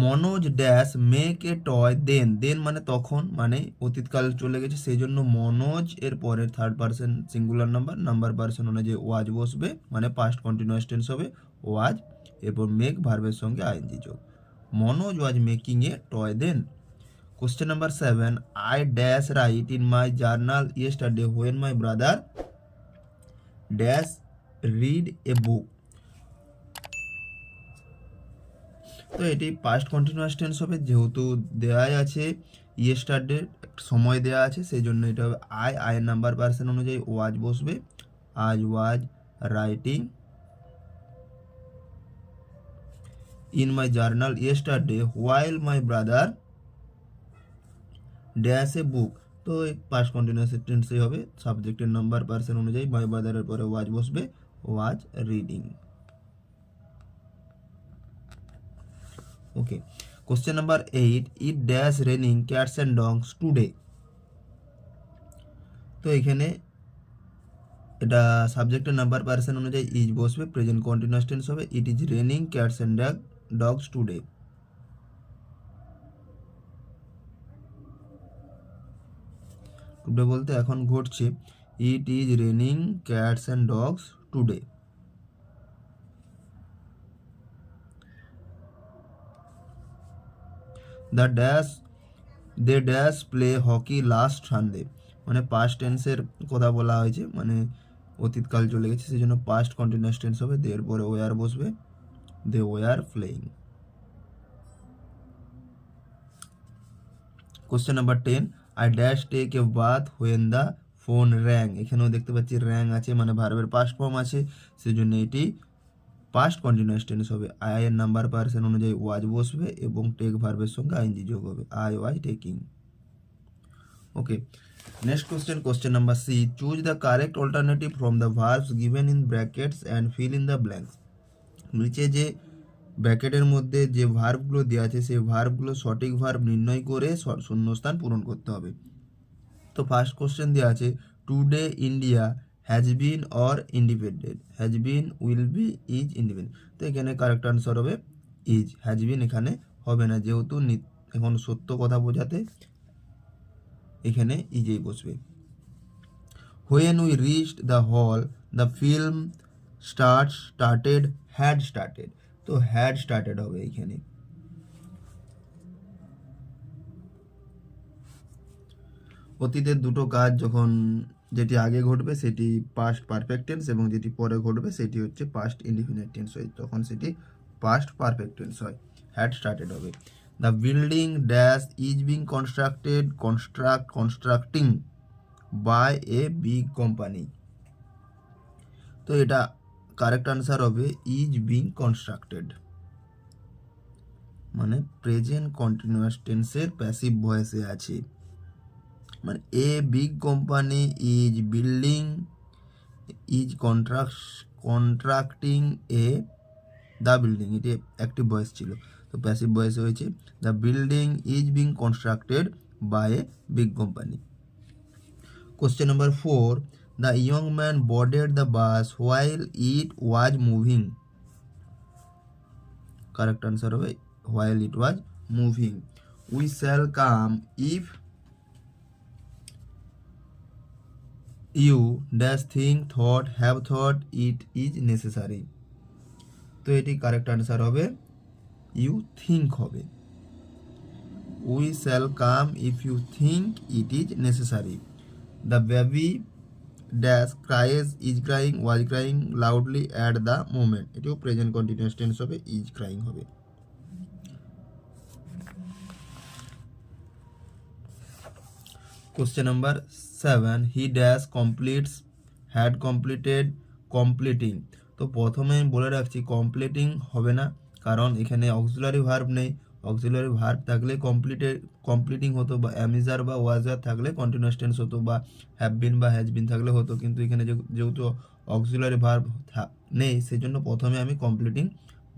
Manoj dash make a toy then, then মানে তখন মানে অতীতকাল চলে গেছে সেই জন্য মনোজ এর পরে third person singular number person অনুযায়ী ওয়াজ বসবে মানে পাস্ট কন্টিনিউয়াস টেন্স হবে ওয়াজ, এরপর মেক ভার্বের সঙ্গে আইএনজি যোগ, Manoj was making a toy then. Question number 7, I dash write in my journal yesterday when my brother dash read a book, তো এটি পাস্ট কন্টিনিউয়াস টেন্স হবে যেহেতু দেওয়াই আছে ইয়েস্টারডে সময় দেওয়া আছে সেই জন্য এটা হবে আয়ের নাম্বার পার্সন অনুযায়ী ওয়াজ বসবে, আজ was writing in my journal yesterday while my brother dash a book, তো পাস্ট কন্টিনিউয়াস টেন্সই হবে সাবজেক্টের নাম্বার পার্সন অনুযায়ী মাই ব্রাদারের পরে ওয়াজ বসবে, was reading. Okay, question number 8, it dash raining cats and dogs today, তো এখানে এটা সাবজেক্টের নাম্বার পার্সন অনুযায়ী ইজ বসবে, প্রেজেন্ট কন্টিনিউয়াস টেন্স হবে, it is raining cats and dogs today. Today বলতে এখন ঘটছে, it is raining cats and dogs today. The dash they dash play hockey last Sunday, মানে পাস্ট টেন্সের কথা বলা হয়েছে, মানে অতীতকাল চলে গেছে, সেই জন্য পাস্ট কন্টিনিউয়াস টেন্স হবে, দের পরে ওয়ার বসবে, they were playing. Question number 10, I dash take a bath when the phone rang, এখানেও দেখতে পাচ্ছি র্যাং আছে, মানে ভার্বের পাস্ট ফর্ম আছে, সেই জন্য এটি পাস্ট কন্টিনিউয়াস টেন্স হবে। আই এর নাম্বার পার্সন অনুযায়ী ওয়াজ বসবে এবং টেক ভার্বের সঙ্গে আইএনজি যোগ হবে, I was taking. Okay, next question, question number C, choose the correct alternative from the verbs given in brackets and fill in the blanks. নিচে যে ব্র্যাকেটের মধ্যে যে ভার্বগুলো দেওয়া আছে সেই ভার্বগুলো সঠিক ভার্ব নির্ণয় করে শূন্যস্থান পূরণ করতে হবে। তো ফার্স্ট কোশ্চেন দেওয়া আছে, today India has been or independent, has been, will be, is, independent. তো এখানে কারেক্ট আনসার হবে ইজ, হ্যাজ বিন এখানে হবে না, যেহেতু এখন সত্য কথা বোঝাতে এখানে ইজেই বসবে। When we reached the hall the film started, had started, তো হ্যাড স্টার্টেড হবে এখানে। অতীতের দুটো কাজ যখন যেটি আগে ঘটবে সেটি পাস্ট পারফেক্ট টেন্স এবং যেটি পরে ঘটবে সেটি হচ্ছে পাস্ট ইনডিফিনিট টেন্স হয়, তখন সেটি পাস্ট পারফেক্ট টেন্স হয়, হ্যাড স্টার্টেড হবে। The building dash is being constructing by a big company, তো এটা কারেক্ট আনসার হবে ইজ বিং কনস্ট্রাক্টেড, মানে প্রেজেন্ট কন্টিনিউয়াস টেন্সের প্যাসিভ ভয়েসে আছে, মানে a big company is building, is contracting a the building, এটি অ্যাক্টিভ ভয়েস ছিল, তো প্যাসিভ ভয়েস হয়েছে the building is being constructed by a big company. Question number 4, the young man boarded the bus while it was moving, correct answer হবে while it was moving. We shall come if you dash think thought have thought it is necessary, তো এটি কারেক্ট আনসার হবে ইউ থিঙ্ক হবে। We shall come if you think it is necessary. The baby dash cries is crying was crying loudly at the moment, এটিও প্রেজেন্ট কন্টিনিউয়াস টেন্স হবে, ইজ ক্রাইং হবে। Question number 7, he dash completes had completed completing, তো প্রথমে আমি বলে রাখছি কমপ্লিটিং হবে না, কারণ এখানে অক্সিলারি ভার্ব নেই, অক্সিলারি ভার্ব থাকলে কমপ্লিটিং হতো, বা অ্যামিজার বা ওয়াজার থাকলে কন্টিনিউয়াস টেন্স হতো, বা হ্যাভ বিন বা হ্যাজ বিন থাকলে হতো, কিন্তু এখানে যেহেতু অক্সিলারি ভার্ব নেই সেই জন্য প্রথমে আমি কমপ্লিটিং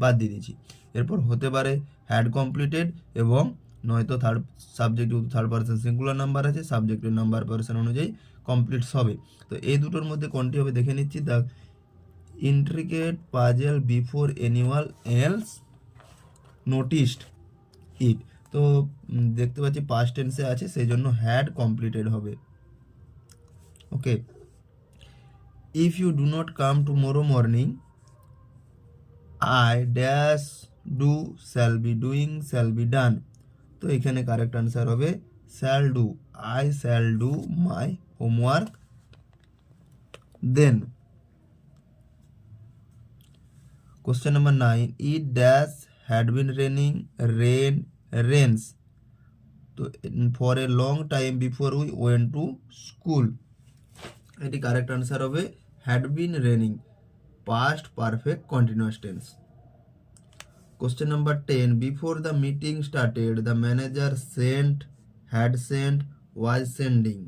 বাদ দিয়ে দিয়েছি। এরপর হতে পারে হ্যাড কমপ্লিটেড এবং নয়তো subject third person singular number আছে, সাবজেক্টের নাম্বার পারসন অনুযায়ী কমপ্লিটস হবে। তো এই দুটোর মধ্যে কোনটি হবে দেখে নিচ্ছি। The intricate puzzle before anyone else noticed it, তো দেখতে পাচ্ছি পাস্ট টেন্সে আছে সেই জন্য হ্যাড কমপ্লিটেড হবে। Okay, if you do not come tomorrow morning I dash do shall be doing shall be done, তো এখানে কারেক্ট আনসার হবে shall do, I shall do my homework then. Question number 9, it dash had been raining rains, তো for a long time before we went to school, এটি কারেক্ট আনসার হবে had been raining, past perfect continuous tense. Question number 10, before the meeting started the manager sent, had sent, was sending,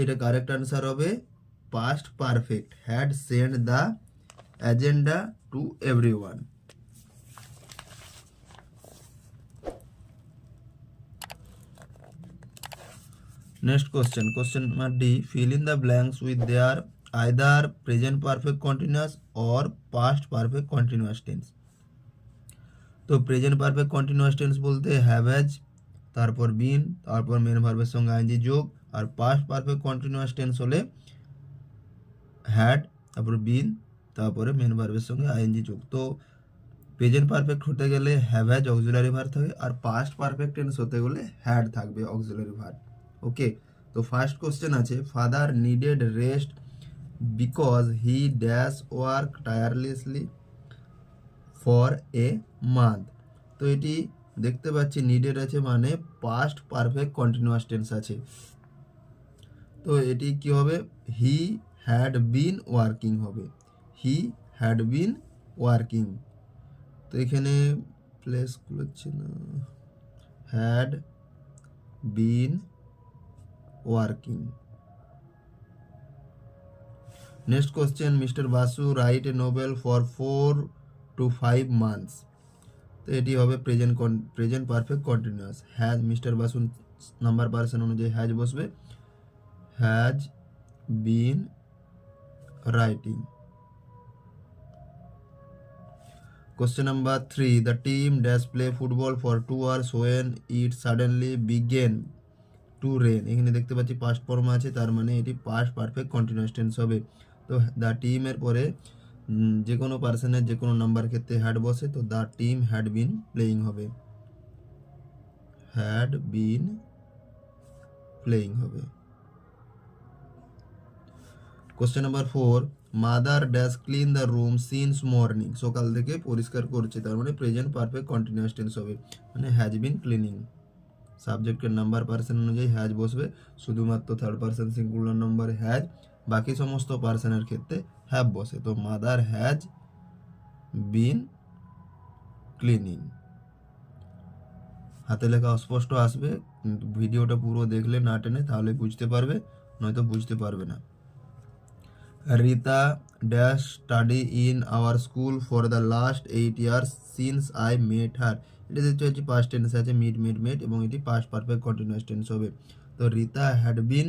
এটা কারেক্ট আনসার হবে past perfect, had sent the agenda to everyone. Next question, question number D, fill in the blanks with their either present perfect continuous or past perfect continuous tense. তো প্রেজেন্ট পারফেক্ট কন্টিনিউয়াস টেন্স বলতে হ্যাভ হ্যাজ, তারপর বিন, তারপর মেন ভার্বের সঙ্গে আইএনজি যোগ, আর পাস্ট পারফেক্ট কন্টিনিউয়াস টেন্স হলে হ্যাড, তারপর বিন, তারপরে মেন ভার্বের সঙ্গে আইএনজি যোগ। তো প্রেজেন্ট পারফেক্ট হতে গেলে হ্যাভ হ্যাজ অক্সিলারি ভার্ব থাকবে, আর পাস্ট পারফেক্ট টেন্স হতে গেলে হ্যাড থাকবে অক্সিলারি ভার্ব। ওকে, তো ফার্স্ট কোশ্চেন আছে father needed rest because he dash work tirelessly for a month. তো এটি দেখতে পাচ্ছি নিডেড আছে মানে পাস্ট পারফেক্ট কন্টিনিউয়াস টেন্স আছে। তো এটি কি হবে, হি হ্যাড বিন ওয়ার্কিং হবে, হি হ্যাড বিন ওয়ার্কিং। তো এখানে প্লেস খুলছে না, had been working. Next question mister Basu write a Nobel for 4 to 5 months। তো এটি হবে present perfect continuous. Has mister Basu number person অনুযায়ী হ্যাজ বসবে, has been writing. Question number 3. The team does play football for 2 hours when it suddenly began to rain। এখানে দেখতে পাচ্ছি পাস্ট ফর্ম আছে, তার মানে এটি পাস্ট পারফেক্ট কন্টিনিউয়াস টেন্স হবে। তো দ্য টিমের পরে যে কোনো পার্সনের যে কোনো নাম্বার ক্ষেত্রে হ্যাড বসে, তো the team had been playing হবে, হ্যাড বিন প্লেয়িং হবে। Question number 4, mother dash clean the room since morning. সকাল থেকে পরিষ্কার করছে, তার মানে প্রেজেন্ট পারফেক্ট কন্টিনিউয়াস টেন্স হবে, মানে হ্যাজ বিন ক্লিনিং। সাবজেক্টের নাম্বার পার্সন অনুযায়ী হ্যাজ বসবে, শুধুমাত্র third person singular number has, বাকি সমস্ত পার্সনের ক্ষেত্রে হ্যাভ বসে। তো মাদার হ্যাজ বিন ক্লিনিং। হাতে লেখা অস্পষ্ট আসবে, কিন্তু ভিডিওটা পুরো দেখলে না টেনে তাহলে বুঝতে পারবে, নয়তো বুঝতে পারবে না। Rita dash study in our school for the last 8 years since I met her. এটা দেখতে হচ্ছে পাস্ট টেন্স আছে, মেট এবং এটি পাস্ট পারফেক্ট কন্টিনিউয়াস টেন্স হবে। তো রিতা হ্যাড বিন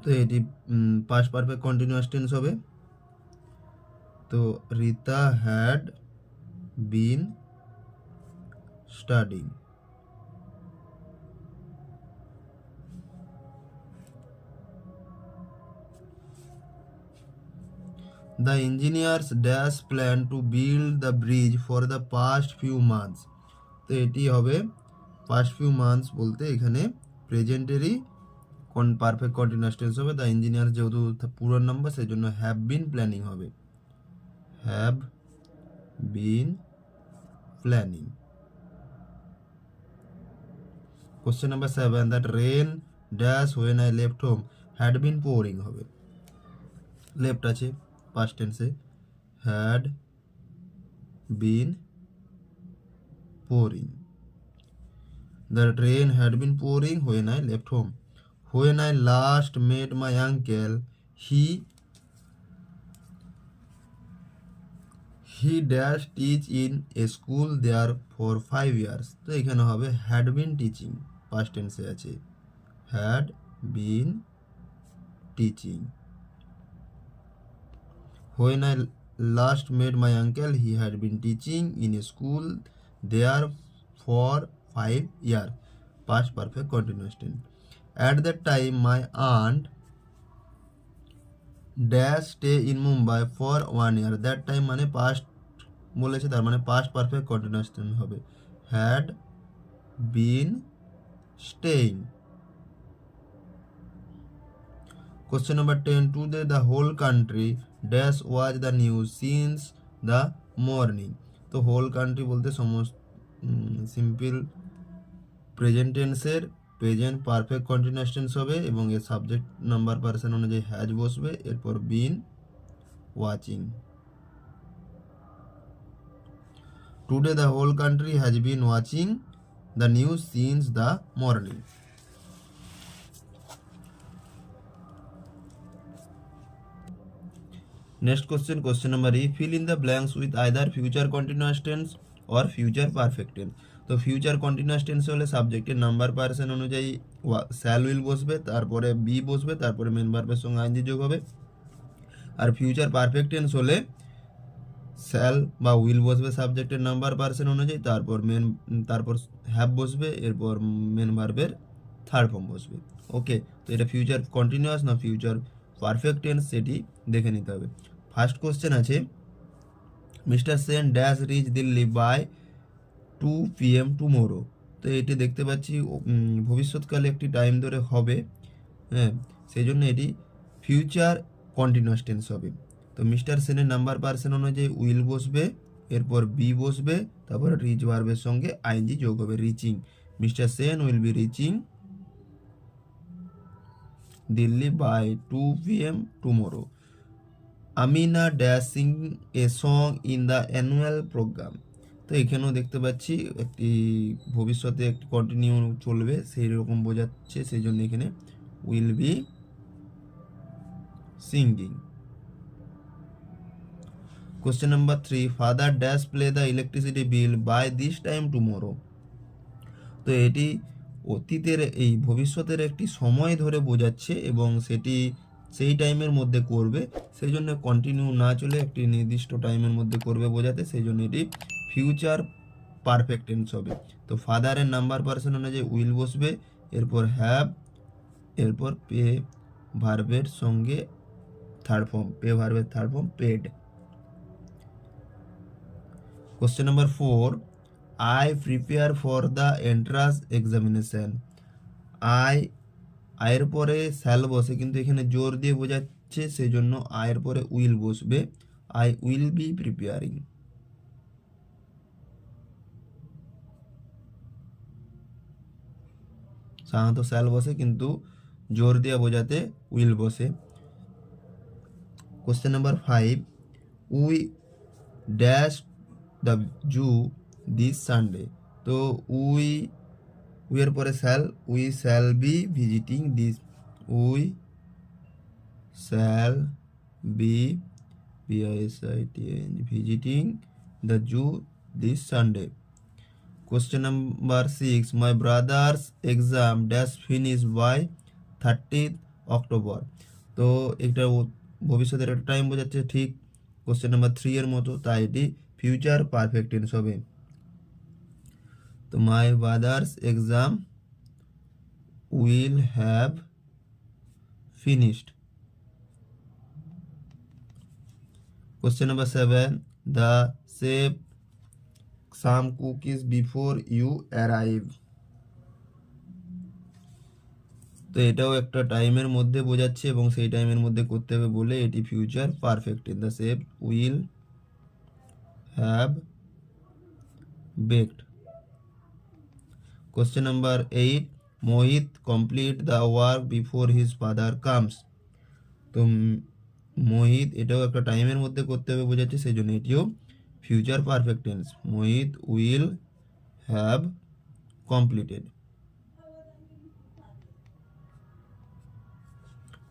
তো এটি পাস্ট পারফেক্ট কন্টিনিউয়াস টেন্স হবে। তো Rita had been studying. The engineers dash plan to build the bridge for the past few months। তো এটি হবে past few months বলতে এখানে প্রেজেন্টেরই পারফেক্ট কন্টিনিউয়াস টেন্স হবে। দ্য ইঞ্জিনিয়ার যেহেতু পুরো নাম্বার, সেই জন্য হ্যাভ বিন প্ল্যানিং হবে, have been planning. Question number 7, that rain dash when I left home had been pouring হবে। লেফট আছে পাস্ট টেন্সে, had been pouring. The rain had been pouring when I left home. When I last met my uncle, he dash teach in a school there for 5 years। তো এখানে হবে had been teaching, past tense আছে, had been teaching। When I last met my uncle, he had been teaching in a school there for 5 years, past perfect continuous tense। At that time my aunt dash stay in Mumbai for 1 year। that time মানে past বলেছে, তার মানে past perfect continuous tense হবে, had been staying। Question number 10, today the whole country dash watch the news since the morning। তো whole country বলতে সমস্ত সিম্পল প্রেজেন্ট টেন্সের প্রেজেন্ট পারফেক্ট কন্টিনিউয়াস টেন্স হবে এবং এর সাবজেক্ট নাম্বার পার্সন অনুযায়ী হ্যাজ বসবে, এরপর been watching. Today the whole country has been watching the news since the morning. Next question number 8, fill in the blanks with either future continuous tense or future perfect tense। তো ফিউচার কন্টিনিউয়াস টেন্স হলে সাবজেক্টের নাম্বার পার্সন অনুযায়ী শ্যাল উইল বসবে, তারপরে বি বসবে, তারপরে মেন ভার্বের সঙ্গে আইএনজি যোগ হবে। আর ফিউচার পারফেক্ট টেন্স হলে শ্যাল বা উইল বসবে সাবজেক্টের নাম্বার পার্সন অনুযায়ী, তারপর হ্যাভ বসবে, এরপর মেন ভার্বের থার্ড ফর্ম বসবে। ওকে, তো এটা ফিউচার কন্টিনিউয়াস না ফিউচার পারফেক্ট টেন্স সেটি দেখে নিতে হবে। ফার্স্ট কোশ্চেন আছে, mister Sen dash reach Delhi by 2 PM tomorrow. তো এটি দেখতে পাচ্ছি ভবিষ্যৎকালে একটি টাইম ধরে হবে, হ্যাঁ, সেই জন্য এটি ফিউচার কন্টিনিউয়াস টেন্স হবে। তো মিস্টার সেনের নাম্বার পার্সন অনুযায়ী উইল বসবে, এরপর বি বসবে, তারপর রিচ ভার্বের সঙ্গে আইএনজি যোগ হবে, reaching. Mister Sen will be reaching Delhi by 2 PM tomorrow. Amina dash sing a song in the annual programme. তো এখানেও দেখতে পাচ্ছি একটি ভবিষ্যতে একটি কন্টিনিউ চলবে সেই রকম বোঝাচ্ছে, সেই জন্য এখানে will be singing. Question number 3, father dash pay the electricity bill by this time tomorrow. তো এটি অতীতের এই ভবিষ্যতের একটি সময় ধরে বোঝাচ্ছে এবং সেটি সেই টাইমের মধ্যে করবে, সেই জন্য কন্টিনিউ না চলে একটি নির্দিষ্ট টাইমের মধ্যে করবে বোঝাতে, সেই জন্য এটি ফিউচার পারফেক্ট টেন্স হবে। তো ফাদারের নাম্বার পার্সন অনুযায়ী উইল বসবে, এরপর হ্যাভ, এরপর পে ভার্বের সঙ্গে থার্ড ফর্ম, পে ভার্বের third form paid. Question number 4, I prepare for the entrance examination. আয়ের পরে শ্যাল বসে, কিন্তু এখানে জোর দিয়ে বোঝাচ্ছে, সেই জন্য আয়ের পরে উইল বসবে, আই উইল বি প্রিপেয়ারিং। সাধারণত শ্যাল বসে, কিন্তু জোর দিয়ে বোঝাতে উইল বসে। Question number 5, we dash the zoo this Sunday. তো উইয়ের পরে shall, we shall be visiting this, we shall be visiting the zoo this Sunday. Question number 6, my brother's exam dash finish by 30th October. তো এটা ভবিষ্যতের একটা টাইম বোঝাচ্ছে, ঠিক কোশ্চেন নাম্বার 3 এর মতো, তাই এটি ফিউচার পারফেক্ট টেন্স হবে। তো my brother's exam will have finished. Question number 7, the save some cookies before you arrive. তো এটাও একটা টাইমের মধ্যে বোঝাচ্ছে এবং সেই টাইমের মধ্যে করতে হবে বলে এটি future perfect tense. The save will have baked. Question number 8, Mohit complete the work before his father comes. তো মোহিত এটাও একটা টাইমের মধ্যে করতে হবে বোঝাচ্ছে, সেই জন্য এটিও future perfect tense, Mohit will have completed.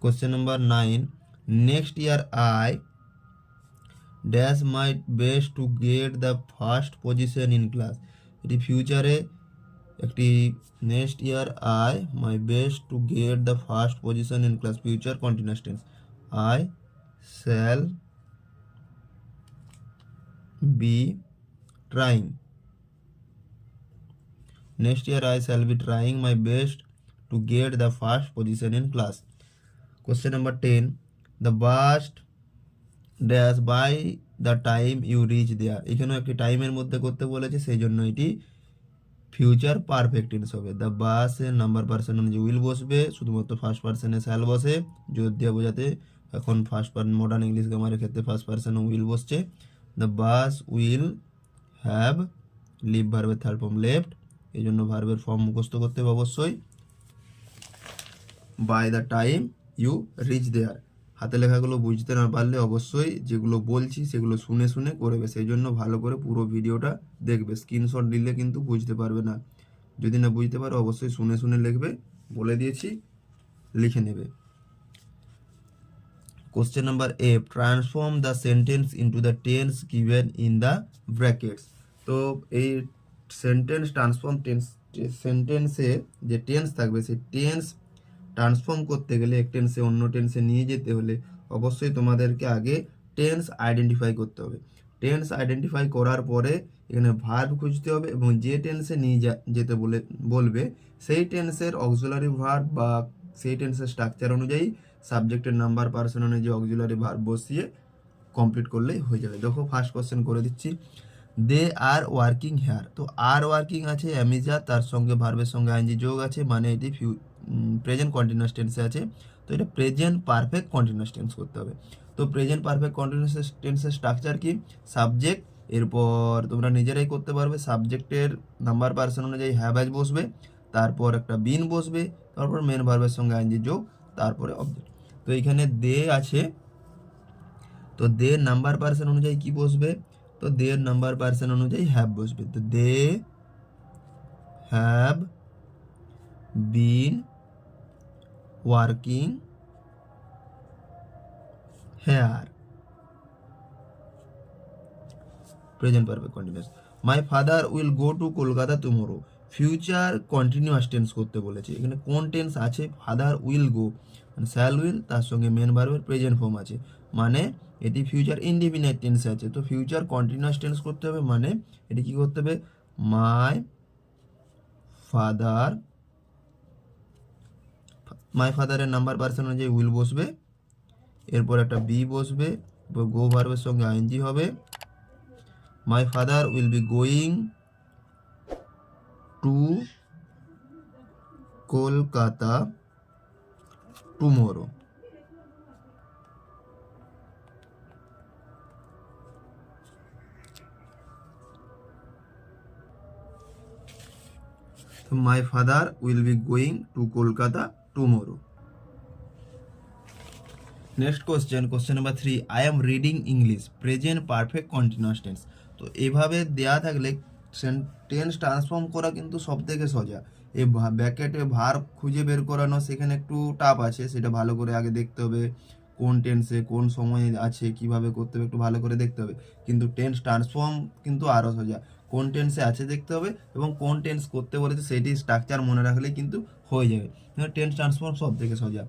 Question number 9, next year I dash my best to get the first position in class. এটি ফিউচারে একটি next year I my best to get the first position in class, future continuous tense, I shall be trying. Next year I shall be trying my best to get the first position in class. Question number 10, the bus dash by the time you reach there. এখানেও একটি টাইমের মধ্যে করতে বলেছে, সেই জন্য এটি ফিউচার পারফেক্ট টেন্স হবে। দ্য বাসের নাম্বার পার্সন অনুযায়ী উইল বসবে, শুধুমাত্র ফার্স্ট পার্সনে শ্যাল বসে জোর দিয়ে বোঝাতে, এখন ফার্স্ট পার্সন মডার্ন ইংলিশ গ্রামারের ক্ষেত্রে ফার্স্ট পার্সনে উইল বসছে। The bus will have leave ভার্বের থার্ড ফর্ম লেফট, এই জন্য ভার্বের ফর্ম মুখস্থ করতে হবে অবশ্যই। By the time you reach there, হাতে লেখাগুলো বুঝতে না পারলে অবশ্যই যেগুলো বলছি সেগুলো শুনে শুনে করবে, সেই জন্য ভালো করে পুরো ভিডিওটা দেখবে, স্ক্রিনশট দিলে কিন্তু বুঝতে পারবে না। যদি না বুঝতে পারো অবশ্যই শুনে শুনে লিখবে, বলে দিয়েছি লিখে নেবে। Question number 8, transform the sentence into the tense given in the brackets. তো এই সেন্টেন্স ট্রান্সফর্ম সেন্টেন্সের যে টেন্স থাকবে সেই টেন্স ট্রান্সফর্ম করতে গেলে এক টেন্সে অন্য টেন্সে নিয়ে যেতে হলে অবশ্যই তোমাদেরকে আগে টেন্স আইডেন্টিফাই করতে হবে। টেন্স আইডেন্টিফাই করার পরে এখানে ভার্ব খুঁজতে হবে এবং যে টেন্সে নিয়ে যেতে বলবে সেই টেন্সের অক্সিলারি ভার্ব বা সেই টেন্সের স্ট্রাকচার অনুযায়ী সাবজেক্টের নাম্বার পার্সন অনুযায়ী অক্সিলারি ভার্ব বসিয়ে কমপ্লিট করলেই হয়ে যাবে। দেখো ফার্স্ট কোশ্চেন করে দিচ্ছি, দে আর ওয়ার্কিং হেয়ার। তো আর ওয়ার্কিং আছে অ্যামিজা, তার সঙ্গে ভার্বের সঙ্গে আইএনজি যোগ আছে, মানে এটি প্রেজেন্ট কন্টিনিউয়াস টেন্সে আছে। তো এটা প্রেজেন্ট পারফেক্ট কন্টিনিউয়াস টেন্স করতে হবে। তো প্রেজেন্ট পারফেক্ট কন্টিনিউয়াস টেন্সের স্ট্রাকচার কি, সাবজেক্ট, এরপর তোমরা নিজেরাই করতে পারবে, সাবজেক্টের নাম্বার পার্সন অনুযায়ী হ্যাভ হ্যাজ বসবে, তারপর একটা বিন বসবে, তারপর মেন ভার্বের সঙ্গে আইএনজি যোগ, তারপরে অবজেক্ট। তো এইখানে দে আছে, তো দে নাম্বার পার্সন অনুযায়ী কি বসবে, তো দে নাম্বার পার্সন অনুযায়ী হ্যাভ বসবে। তো they have been working here, present perfect continuous. My father will go to Kolkata tomorrow, future continuous tense করতে বলেছে। এখানে কোন টেন্স আছে, ফাদার উইল গো, মানে শ্যাল উইল, তার সঙ্গে মেন ভার্বের প্রেজেন্ট ফর্ম আছে, মানে এটি ফিউচার ইনডিফিনাইট টেন্সে আছে। তো ফিউচার কন্টিনিউয়াস টেন্স করতে হবে, মানে এটি কি করতে হবে, মাই ফাদার, মাই ফাদারের নাম্বার পার্সন অনুযায়ী উইল বসবে, এরপর একটা বি বসবে, এরপর গো ভার্বের সঙ্গে আইএনজি হবে। My father will be going to Kolkata tomorrow. তো my father will be going to Kolkata tomorrow. Next question, question number 3, I am reading English, present perfect continuous tense. তো এভাবে দেয়া থাকলে টেন্স ট্রান্সফর্ম করা কিন্তু সব থেকে সোজা। এই ব্র্যাকেটে ভার খুঁজে বের করানো সেখানে একটু টাফ আছে, সেটা ভালো করে আগে দেখতে হবে, কোন টেন্সে কোন সময়ে আছে, কিভাবে করতে হবে একটু ভালো করে দেখতে হবে। কিন্তু টেন্স ট্রান্সফর্ম কিন্তু আরও সোজা, কোন টেন্সে আছে দেখতে হবে এবং কোন টেন্স করতে বলেছে সেটি স্ট্রাকচার মনে রাখলেই কিন্তু হয়ে যাবে। টেন্স ট্রান্সফর্ম সব থেকে সোজা।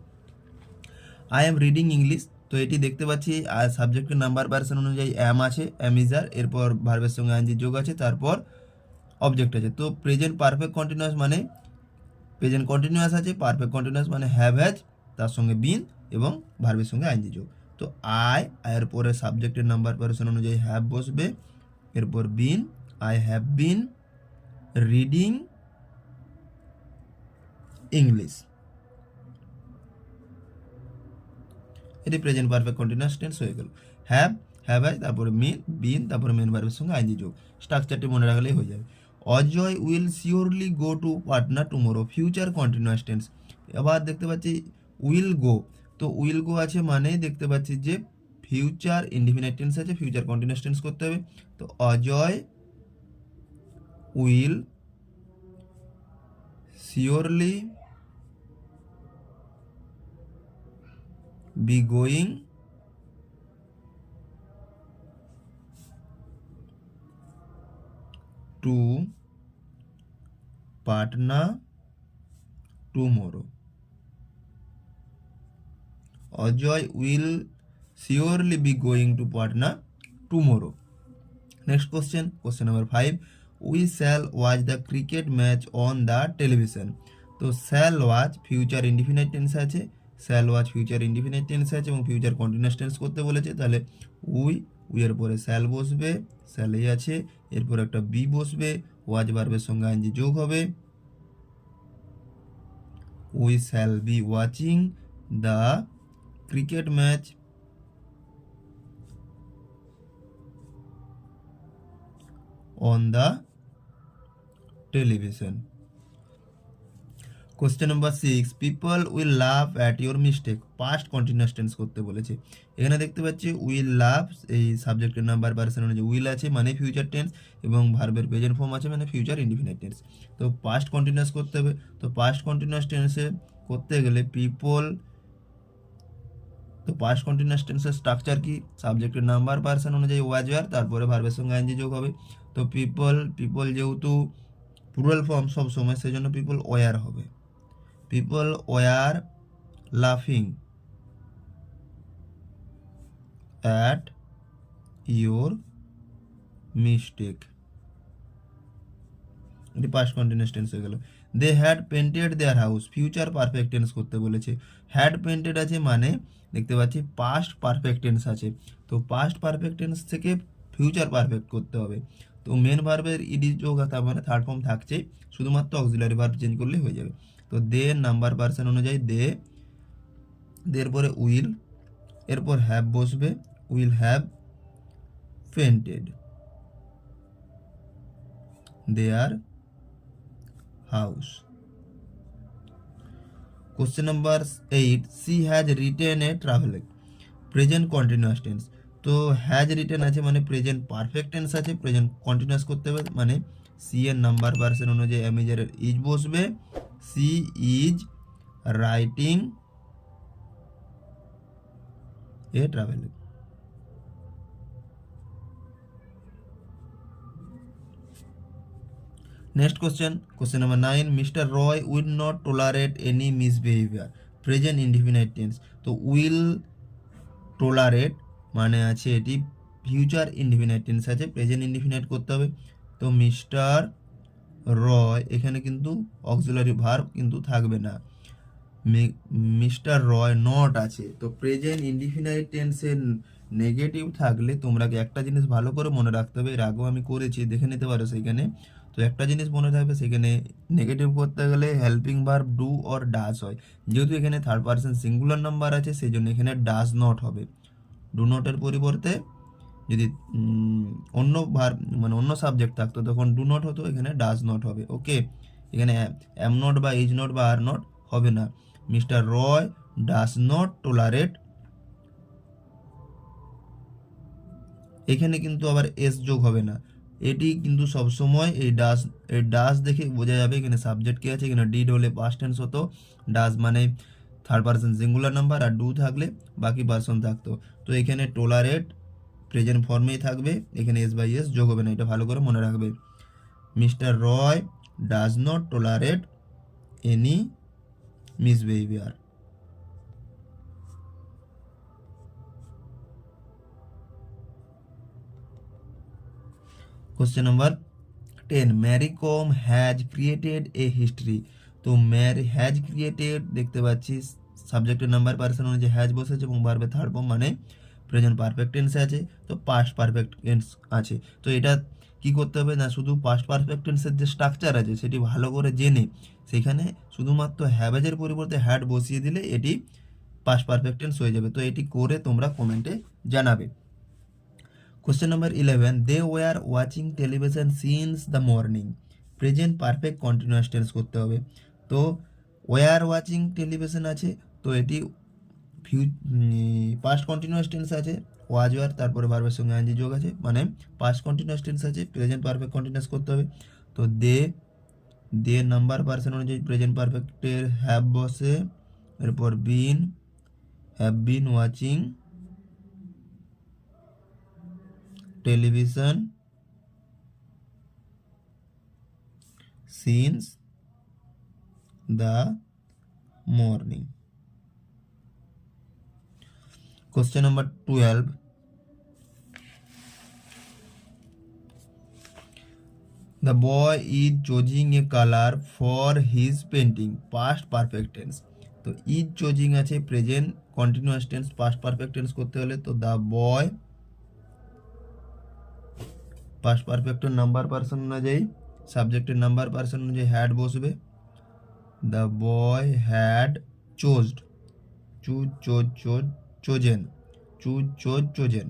আই এম রিডিং ইংলিশ, তো এটি দেখতে পাচ্ছি আর সাবজেক্টের নাম্বার পার্সন অনুযায়ী অ্যাম আছে, অ্যামিজার, এরপর ভার্বের সঙ্গে আইএনজি যোগ আছে, তারপর অবজেক্ট আছে। তো প্রেজেন্ট পারফেক্ট কন্টিনিউয়াস মানে প্রেজেন্ট কন্টিনিউয়াস আছে, পারফেক্ট কন্টিনিউয়াস মানে হ্যাভ হ্যাজ, তার সঙ্গে বিন এবং ভার্বের সঙ্গে আইএনজি যোগ। তো আয়ের পরে সাবজেক্টের নাম্বার পার্সন অনুযায়ী হ্যাভ বসবে, এরপর been, I have been reading English, এটি প্রেজেন্ট পারফেক্ট কন্টিনিউয়াস টেন্স হয়ে গেল। হ্যাভ, হ্যাভ আই, তারপরে মেন, বিন, তারপরে মেন ভার্বের সঙ্গে আইএনজি যোগ, স্ট্রাকচারটি মনে রাখলেই হয়ে যাবে। Ajay will surely go to Patna tomorrow, future continuous tense. আবার দেখতে পাচ্ছি উইল গো, তো উইল গো আছে মানে দেখতে পাচ্ছি যে ফিউচার ইনডিফিনাইট টেন্স আছে, ফিউচার কন্টিনিউয়াস টেন্স করতে হবে। তো Ajay will surely be going to Patna tomorrow. Ajoy will surely be going to Patna tomorrow. Next question, question number 5. We shall watch the cricket match on the television. তো shall watch future indefinite tense আছে, shall watch future indefinite tense আছে এবং future continuous tense করতে বলেছে, তাহলে উই এর পরে shall বসবে, shall এই আছে, এরপর একটা বি বসবে, ওয়াচ ভার্বের সঙ্গে আইএনজি যোগ হবে। We shall be watching the cricket match on the television. Question number 6, people will love at your mistake, past continuous tense করতে বলেছে। এখানে দেখতে পাচ্ছি উইল লাভ, এই সাবজেক্টের নাম্বার পার্সন অনুযায়ী উইল আছে মানে ফিউচার টেন্স এবং ভার্বের প্রেজেন্ট ফর্ম আছে মানে ফিউচার ইনডিফিনাইট টেন্স। তো পাস্ট কন্টিনিউয়াস করতে হবে, তো পাস্ট কন্টিনিউয়াস টেন্সে করতে গেলে পিপল, তো পাস্ট কন্টিনিউয়াস টেন্সের স্ট্রাকচার কি, সাবজেক্টের নাম্বার পার্সন অনুযায়ী ওয়াজ ওয়ার, তারপরে ভার্বের সঙ্গে আইএনজি যোগ হবে। তো পিপল যেহেতু প্লুরাল ফর্ম সব সময়, সেই জন্য পিপল ওয়ার হবে। People were laughing at your mistake, এটি পাস্ট কন্টিনিউয়াস টেন্স হয়ে গেল। They had painted their house, future perfect tense করতে বলেছে। হ্যাড পেন্টেড আছে মানে দেখতে পাচ্ছি পাস্ট পারফেক্ট টেন্স আছে, তো পাস্ট পারফেক্ট টেন্স থেকে ফিউচার পারফেক্ট করতে হবে। তো মেন ভার্বের ইডি যোগ তার মানে থার্ড ফর্ম থাকছেই, শুধুমাত্র অক্সিলারি ভার্ব চেঞ্জ করলেই হয়ে যাবে। তো দে নাম্বার পার্সন অনুযায়ী দে, দের পরে উইল, এরপর হ্যাভ বসবে, will have painted their house. Question number 8, she has written a travel, present continuous tense. তো হ্যাজ রিটেন আছে মানে প্রেজেন্ট পারফেক্ট টেন্স আছে, প্রেজেন্ট কন্টিনিউয়াস করতে হবে মানে সি এর নাম্বার পার্সন অনুযায়ী অ্যামিজার ইজ বসবে, she is writing a travel. Next question number 9, mister Roy will not tolerate any misbehaviour, present indefinite tense. তো উইল টলারেট মানে আছে এটি ফিউচার ইনডিফিনাইট টেন্স আছে, প্রেজেন্ট ইনডিফিনাইট করতে হবে। তো মিস্টার রয় এখানে কিন্তু অক্সিলারি ভার্ব কিন্তু থাকবে না, মিস্টার রয় নট আছে। তো প্রেজেন্ট ইনডিফিনাইট টেন্সের নেগেটিভ থাকলে তোমরা একটা জিনিস ভালো করে মনে রাখতে হবে, এর আগেও আমি করেছি দেখে নিতে পারো সেইখানে। তো একটা জিনিস মনে রাখবে, সেখানে নেগেটিভ করতে গেলে helping verb do or does হয়, যেহেতু এখানে থার্ড পার্সন সিঙ্গুলার নাম্বার আছে সেই জন্য এখানে ডাজ নট হবে। ডু নটের পরিবর্তে যদি অন্য ভার্ব মানে অন্য সাবজেক্ট থাকতো তখন ডু নট হতো, এখানে ডাজ নট হবে। ওকে, এখানে এম নট বা ইজ নট বা আর নট হবে না। Mister Roy does not tolerate, এখানে কিন্তু আবার এস যোগ হবে না, এটি কিন্তু সবসময় এই ডাজ দেখে বোঝা যাবে এখানে সাবজেক্ট কি আছে। এখানে ডিড হলে পাস্ট টেন্স হতো, ডাজ মানে থার্ড পার্সন সিঙ্গুলার নাম্বার, আর ডু থাকলে বাকি পার্সন থাকতো। তো এখানে টলারেট প্রেজেন্ট ফর্মেই থাকবে, এখানে এস বাই এস যোগ হবে না, এটা ভালো করে মনে রাখবে। Mister Roy does not tolerate any misbehaviour. Question number 10, Mary Kom has created a history. তো ম্যারি হ্যাজ ক্রিয়েটেড দেখতে পাচ্ছি সাবজেক্টের নাম্বার পার্সন অনুযায়ী হ্যাজ বসেছে এবং ভার্বের থার্ড ফর্ম মানে প্রেজেন্ট পারফেক্ট টেন্সে আছে, তো পাস্ট পারফেক্ট টেন্স আছে। তো এটা কি করতে হবে না, শুধু পাস্ট পারফেক্ট টেন্সের যে স্ট্রাকচার আছে সেটি ভালো করে জেনে সেখানে শুধুমাত্র হ্যাভেজের পরিবর্তে হ্যাড বসিয়ে দিলে এটি পাস্ট পারফেক্ট টেন্স হয়ে যাবে। তো এটি করে তোমরা কমেন্টে জানাবে। Question number 11, they were watching television since the morning, present perfect continuous tense করতে হবে। তো ওয়ার ওয়াচিং টেলিভিশন আছে, তো এটি পাস্ট কন্টিনিউয়াস টেন্স আছে, ওয়াজ ওয়ার তারপরে ভার্বের সঙ্গে আইএনজি যোগ আছে মানে পাস্ট কন্টিনিউয়াস টেন্স আছে, প্রেজেন্ট পারফেক্ট কন্টিনিউয়াস করতে হবে। তো দে নাম্বার পার্সন অনুযায়ী প্রেজেন্ট পারফেক্টের হ্যাভ বসে, এরপর have been watching television since the morning. Question number 12, the boy is choosing a color for his painting, past perfect tense। তো is choosing আছে present continuous tense, past perfect tense করতে হলে তো দ্য বয় পাস্ট পারফেক্টের নাম্বার পার্সন অনুযায়ী সাবজেক্টের নাম্বার পার্সন অনুযায়ী হ্যাড বসবে, the boy had chosed, chosen, chosen।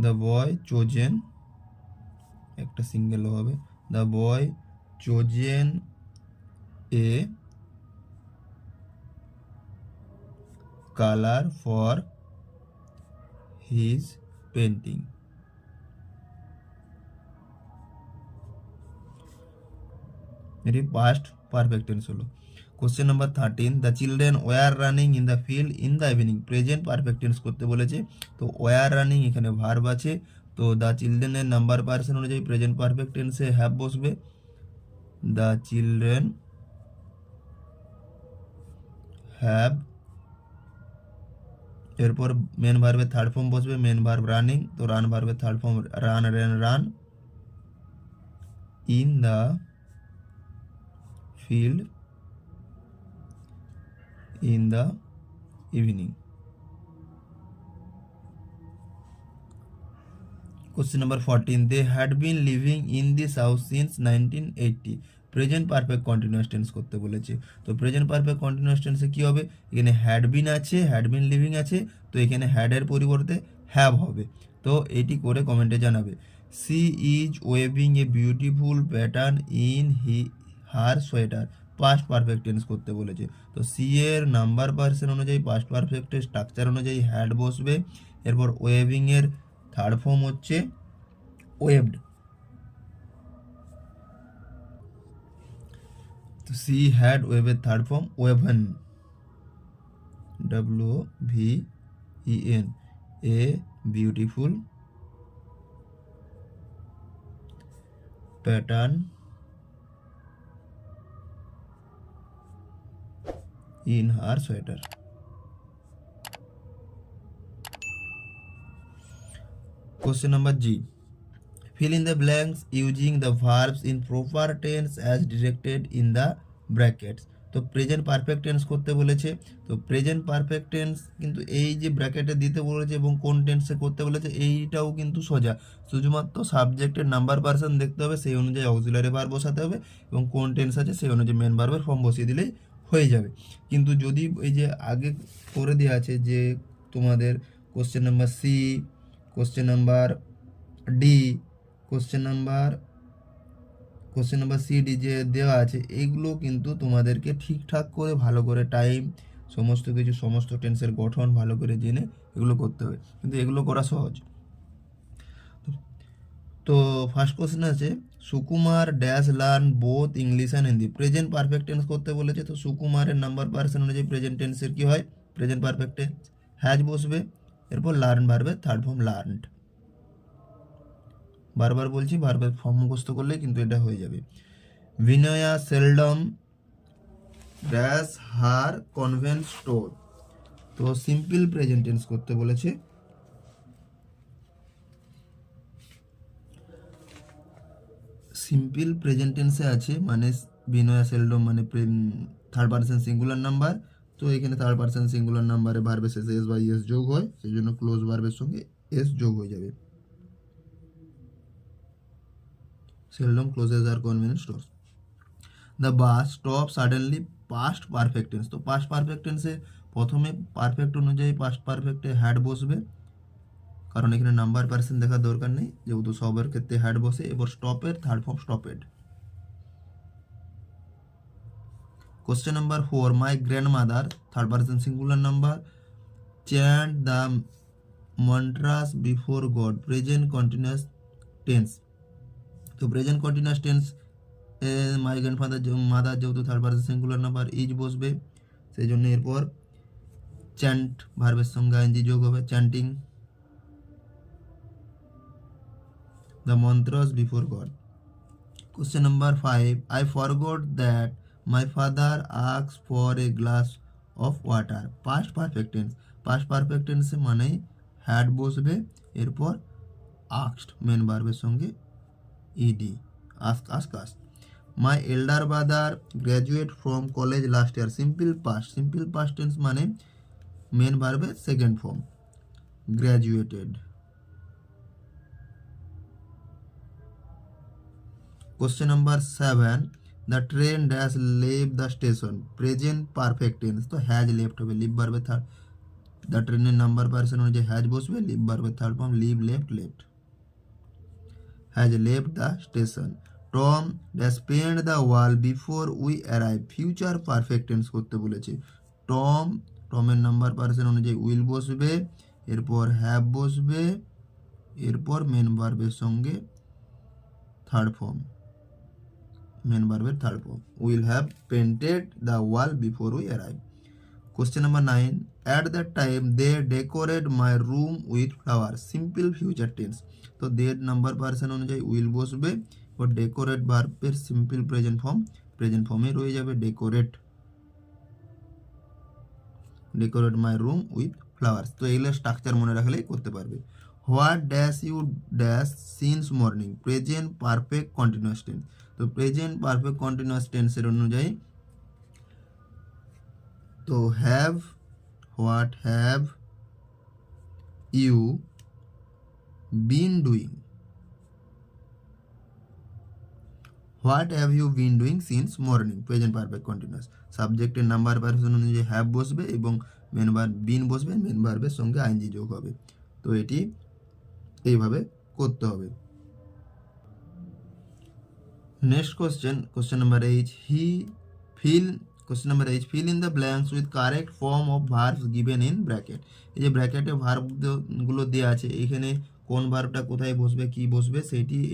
The boy chosen একটা সিঙ্গেল হবে, the boy chosen a colour for his painting. এটি পাস্ট পারফেক্ট টেন্স হলো। Question number 13, the children were running in the field in the evening, present perfect tense করতে বলেছে। তো ওয়ার রানিং এখানে ভার্ব আছে, তো দ্য চিলড্রেনের নাম্বার পার্সন অনুযায়ী প্রেজেন্ট পারফেক্ট টেন্সে হ্যাভ বসবে, দ্য চিলড্রেন হ্যাভ, এরপর মেন ভার্বের থার্ড ফর্ম বসবে, মেন ভার্ব রানিং, তো রান ভার্বের third form run, run in the field in the evening. Question number 14. They had been living in this house since 1980. Present perfect continuous tense করতে বলেছে। তো প্রেজেন্ট পারফেক্ট কন্টিনিউয়াস টেন্সে কী হবে, এখানে হ্যাড বিন আছে, হ্যাড বিন লিভিং আছে, তো এখানে হ্যাডের পরিবর্তে হ্যাভ হবে। তো এটি করে কমেন্টে জানাবে। She is weaving a beautiful pattern in her sweater, past perfect tense করতে বলেছে। তো সি এর নাম্বার পার্সন অনুযায়ী পাস্ট পারফেক্টের স্ট্রাকচার অনুযায়ী হ্যাড বসবে, এরপর ওয়েভিং এর থার্ড ফর্ম হচ্ছে ওয়েভড। তো সি হ্যাড ওয়েভের third form woven, WVEN, a beautiful pattern in her sweater. Question number G. Fill in the blanks using the verbs in proper tense as directed in the brackets. তো প্রেজেন্ট পারফেক্ট টেন্স করতে বলেছে। তো প্রেজেন্ট পারফেক্ট টেন্স কিন্তু এই যে ব্র্যাকেটে দিতে বলেছে এবং কোন টেন্সে করতে বলেছে এইটাও কিন্তু সোজা, শুধুমাত্র সাবজেক্টের নাম্বার পার্সন দেখতে হবে, সেই অনুযায়ী অক্সিলারি ভার্ব বসাতে হবে এবং কোন টেন্স আছে সেই অনুযায়ী মেন ভার্বের ফর্ম বসিয়ে দিলেই হয়ে যাবে। কিন্তু যদি এই যে আগে করে দেওয়া আছে যে তোমাদের question number C, question number D, question number C D যে দেওয়া আছে, এইগুলো কিন্তু তোমাদেরকে ঠিকঠাক করে ভালো করে টাইম সমস্ত কিছু সমস্ত টেন্সের গঠন ভালো করে জেনে এগুলো করতে হবে, কিন্তু এগুলো করা সহজ। তো ফার্স্ট কোশ্চেন আছে Sukumar dash learn both English and Hindi, present perfect tense করতে বলেছে। তো সুকুমারের নাম্বার পার্সন অনুযায়ী প্রেজেন্ট টেন্সের কী হয়, প্রেজেন্ট পারফেক্ট টেন্স হ্যাজ বসবে, এরপর লার্ন ভার্বের থার্ড ফর্ম লার্নড। বারবার বলছি ভার্বের ফর্ম মুখস্থ করলে কিন্তু এটা হয়ে যাবে। Binoya seldom dash her convent store, তো সিম্পল প্রেজেন্ট টেন্স করতে বলেছে। সিম্পল প্রেজেন্ট টেন্সে আছে মানে বিনয়া সেলডম মানে থার্ড পারসন সিঙ্গুলার নাম্বার, তো এখানে থার্ড পারসন সিঙ্গুলার নাম্বারে ভার্বের শেষে এস বা ইএস যোগ হয়, সেই জন্য ক্লোজ ভার্বের সঙ্গে এস যোগ হয়ে যাবে। Seldom closes are convenient store. The bus stop suddenly, past perfect tense. তো পাস্ট পারফেক্ট টেন্সে প্রথমে পারফেক্ট অনুযায়ী পাস্ট পারফেক্টে হ্যাড বসবে, কারণ এখানে নাম্বার পার্সন দেখার দরকার নেই, যেহেতু সবের ক্ষেত্রে হ্যাড বসে। এবার স্টপের third form stopped. Question number 4, my grandmother third person singular number chant the mantras before God, present continuous tense. তো present continuous tense my grandfather mother যেহেতু third person singular number is বসবে, সেই জন্য এরপর চ্যান্ট ভার্বের সঙ্গে আইএনজি যোগ হবে, chanting the mantras before God. Question number 5, I forgot that my father asked for a glass of water, past perfect tense। past perfect tense মানে had বসবে, এরপর asked মেন ভার্বের সঙ্গে ED, asked। my elder brother graduate from college last year, simple past tense মানে মেন ভার্বের second form graduated। Question number 7, the train dash left the station, present perfect tense। তো has left হবে, লিভ ভার্বের থার্ড, দ্য ট্রেনের নাম্বার পার্সন অনুযায়ী হ্যাজ বসবে, লিভ ভার্বের third form leave left, has left the station। Tom dash paint the wall before we arrive, future perfect tense করতে বলেছে। টমের নাম্বার পার্সন অনুযায়ী উইল বসবে, এরপর হ্যাভ বসবে, এরপর মেন ভার্বের সঙ্গে থার্ড ফর্ম মেন ভার্বের third form will have painted the wall before we arrive. Question number 9, at that time they decorate my room with flower, simple future tense. তো দে নাম্বার পার্সন অনুযায়ী উইল বসবে, ও ডেকোরেট ভার্বের সিম্পল প্রেজেন্ট ফর্মে রয়ে যাবে decorate my room with flowers. তো এগুলো স্ট্রাকচার মনে রাখলেই করতে পারবে। What dash you dash since morning, present perfect continuous tense. তো প্রেজেন্ট পারফেক্ট কন্টিনিউয়াস টেন্সের অনুযায়ী তো have, what have you been doing, what have you been doing since morning, present perfect continuous. সাবজেক্টের নাম্বার পারসন অনুযায়ী হ্যাভ বসবে এবং মেন ভার্ব বিন বসবে, মেন ভার্বের সঙ্গে আইএনজি যোগ হবে। তো এটি এইভাবে করতে হবে। Next question number H, feel in the blanks with correct form of verbs given in bracket. এই যে ব্র্যাকেটে ভার্বগুলো দেওয়া আছে, এখানে কোন ভার্বটা কোথায় বসবে, কি বসবে,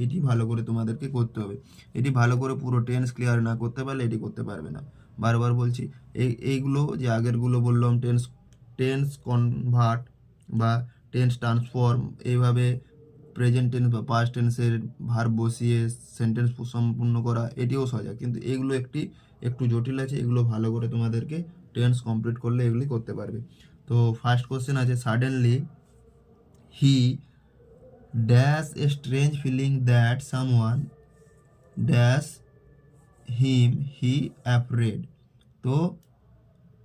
এটি ভালো করে তোমাদেরকে করতে হবে। এটি ভালো করে পুরো টেন্স ক্লিয়ার না করতে পারলে এটি করতে পারবে না। বারবার বলছি, এইগুলো যে আগেরগুলো বললাম, টেন্স কনভার্ট বা টেন্স ট্রান্সফর্ম, এইভাবে প্রেজেন্ট টেন্স বা পাস্ট টেন্সের ভার্ব বসিয়ে সেন্টেন্স সম্পূর্ণ করা, এটিও সহজ, কিন্তু এগুলো একটু জটিল আছে। এগুলো ভালো করে তোমাদেরকে টেন্স কমপ্লিট করলে এগুলি করতে পারবে। তো ফার্স্ট কোশ্চেন আছে, suddenly he dash a strange feeling that someone dash him he afraid. তো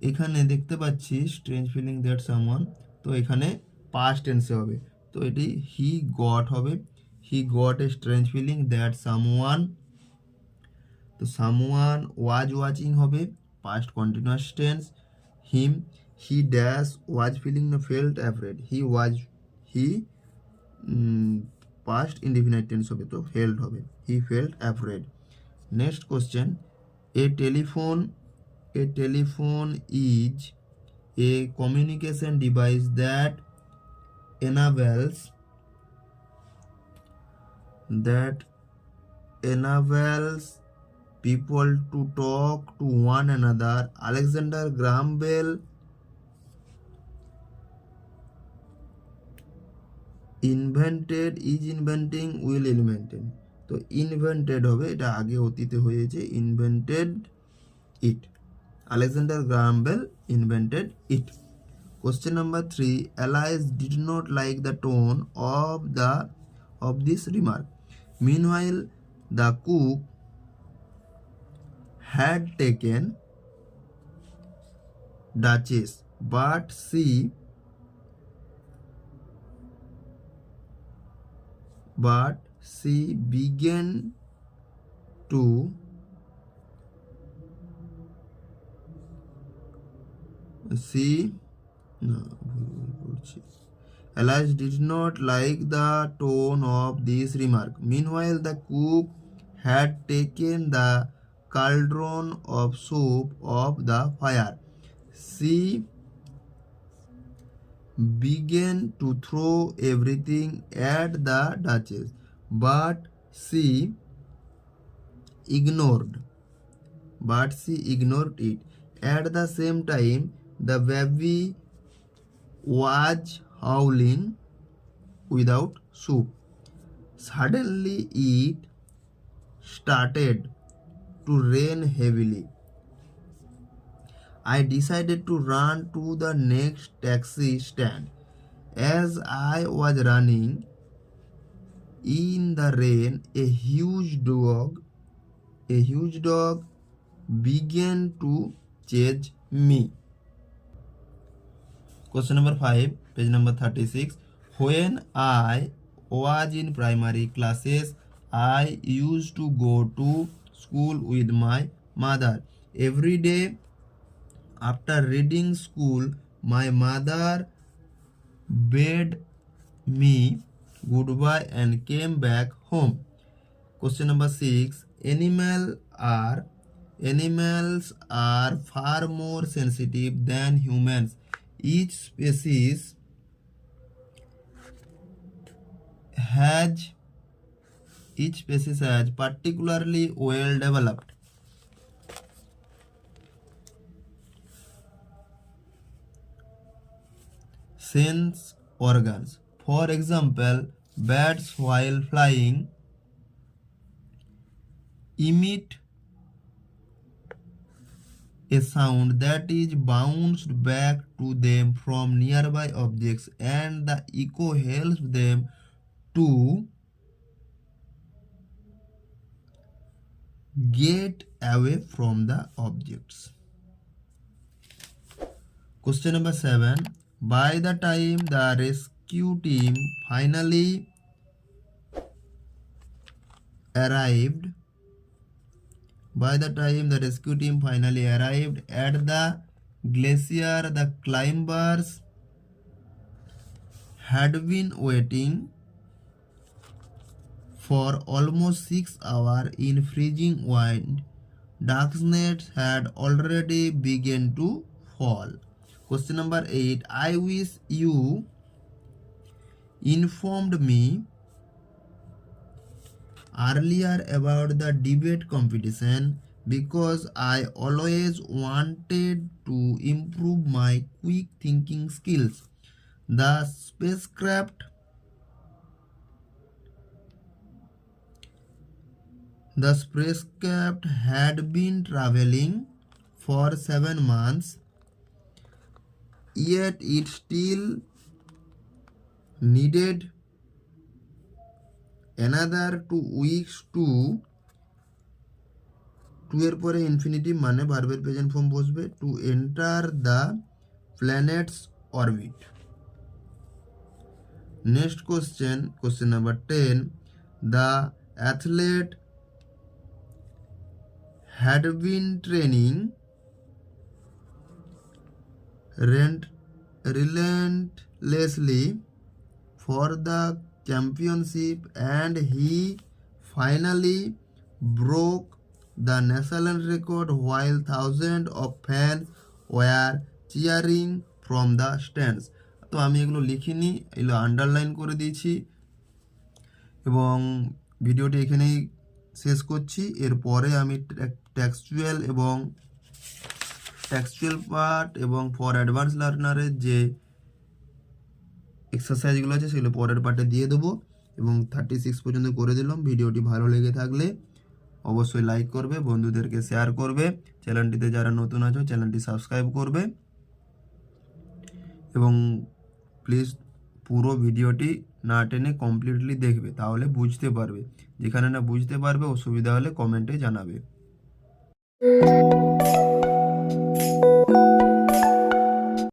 এখানে দেখতে পাচ্ছি স্ট্রেঞ্জ ফিলিং দ্যাট সামওয়ান, তো এখানে পাস্ট টেন্সে হবে। তো এটি হি গট হবে, he got a strange feeling that someone. তো সামওয়ান ওয়াজ ওয়াচিং হবে, past continuous tense. He dash was feeling না felt afraid, he past indefinite tense হবে, তো ফেল্ট হবে, he felt afraid. Next question, a telephone is a communication device that enables people to talk to one another. Alexander Graham Bell will inventing। তো ইনভেন্টেড হবে, এটা আগে অতীতে হয়েছে, invented it, Alexander Graham bell invented it. Question number 3, Alice did not like the tone of this remark. Meanwhile, the cook had taken Duchess, but she began to Alice did not like the tone of this remark. Meanwhile, the cook had taken the cauldron of soup off the fire. She began to throw everything at the Duchess, but she ignored it. At the same time, the baby was howling without soup. Suddenly, it started to rain heavily. I decided to run to the next taxi stand. As I was running in the rain, a huge dog began to chase me. Question number 5, page number 36. When I was in primary classes, I used to go to school with my mother. Every day after reading school, my mother bade me goodbye and came back home. Question number 6. Animals are far more sensitive than humans. Each species has particularly well developed sense organs. For example, bats while flying emit a sound that is bounced back to them from nearby objects, and the echo helps them to get away from the objects. Question number 7. By the time the rescue team finally arrived at the glacier, the climbers had been waiting for almost 6 hours in freezing wind. Darkness had already begun to fall. Question number 8. I wish you informed me earlier about the debate competition because I always wanted to improve my quick thinking skills. The spacecraft had been traveling for 7 months, yet it still needed another 2 weeks to এর পরে ইনফিনিটিভ মানে ভার্বের প্রেজেন্ট ফর্ম বসবে, to enter the planets orbit. Next question number 10. The athlete had been training relentlessly for the championship, and he finally broke the national record while thousands of fans were cheering from the stands. তো আমি এগুলো লিখিনি, এগুলো আন্ডারলাইন করে দিয়েছি এবং ভিডিওটি এখানেই শেষ করছি। এরপরে আমি টেক্সচুয়াল পার্ট এবং ফর অ্যাডভান্স লার্নারের যে এক্সারসাইজগুলো আছে সেগুলো পরের পার্টে দিয়ে দেবো এবং 36 পর্যন্ত করে দিলাম। ভিডিওটি ভালো লেগে থাকলে অবশ্যই লাইক করবে, বন্ধুদেরকে শেয়ার করবে, চ্যানেলটিতে যারা নতুন আছো চ্যানেলটি সাবস্ক্রাইব করবে এবং প্লিজ পুরো ভিডিওটি না টেনে কমপ্লিটলি দেখবে, তাহলে বুঝতে পারবে। যেখানে না বুঝতে পারবে অসুবিধা হলে কমেন্টে জানাবে।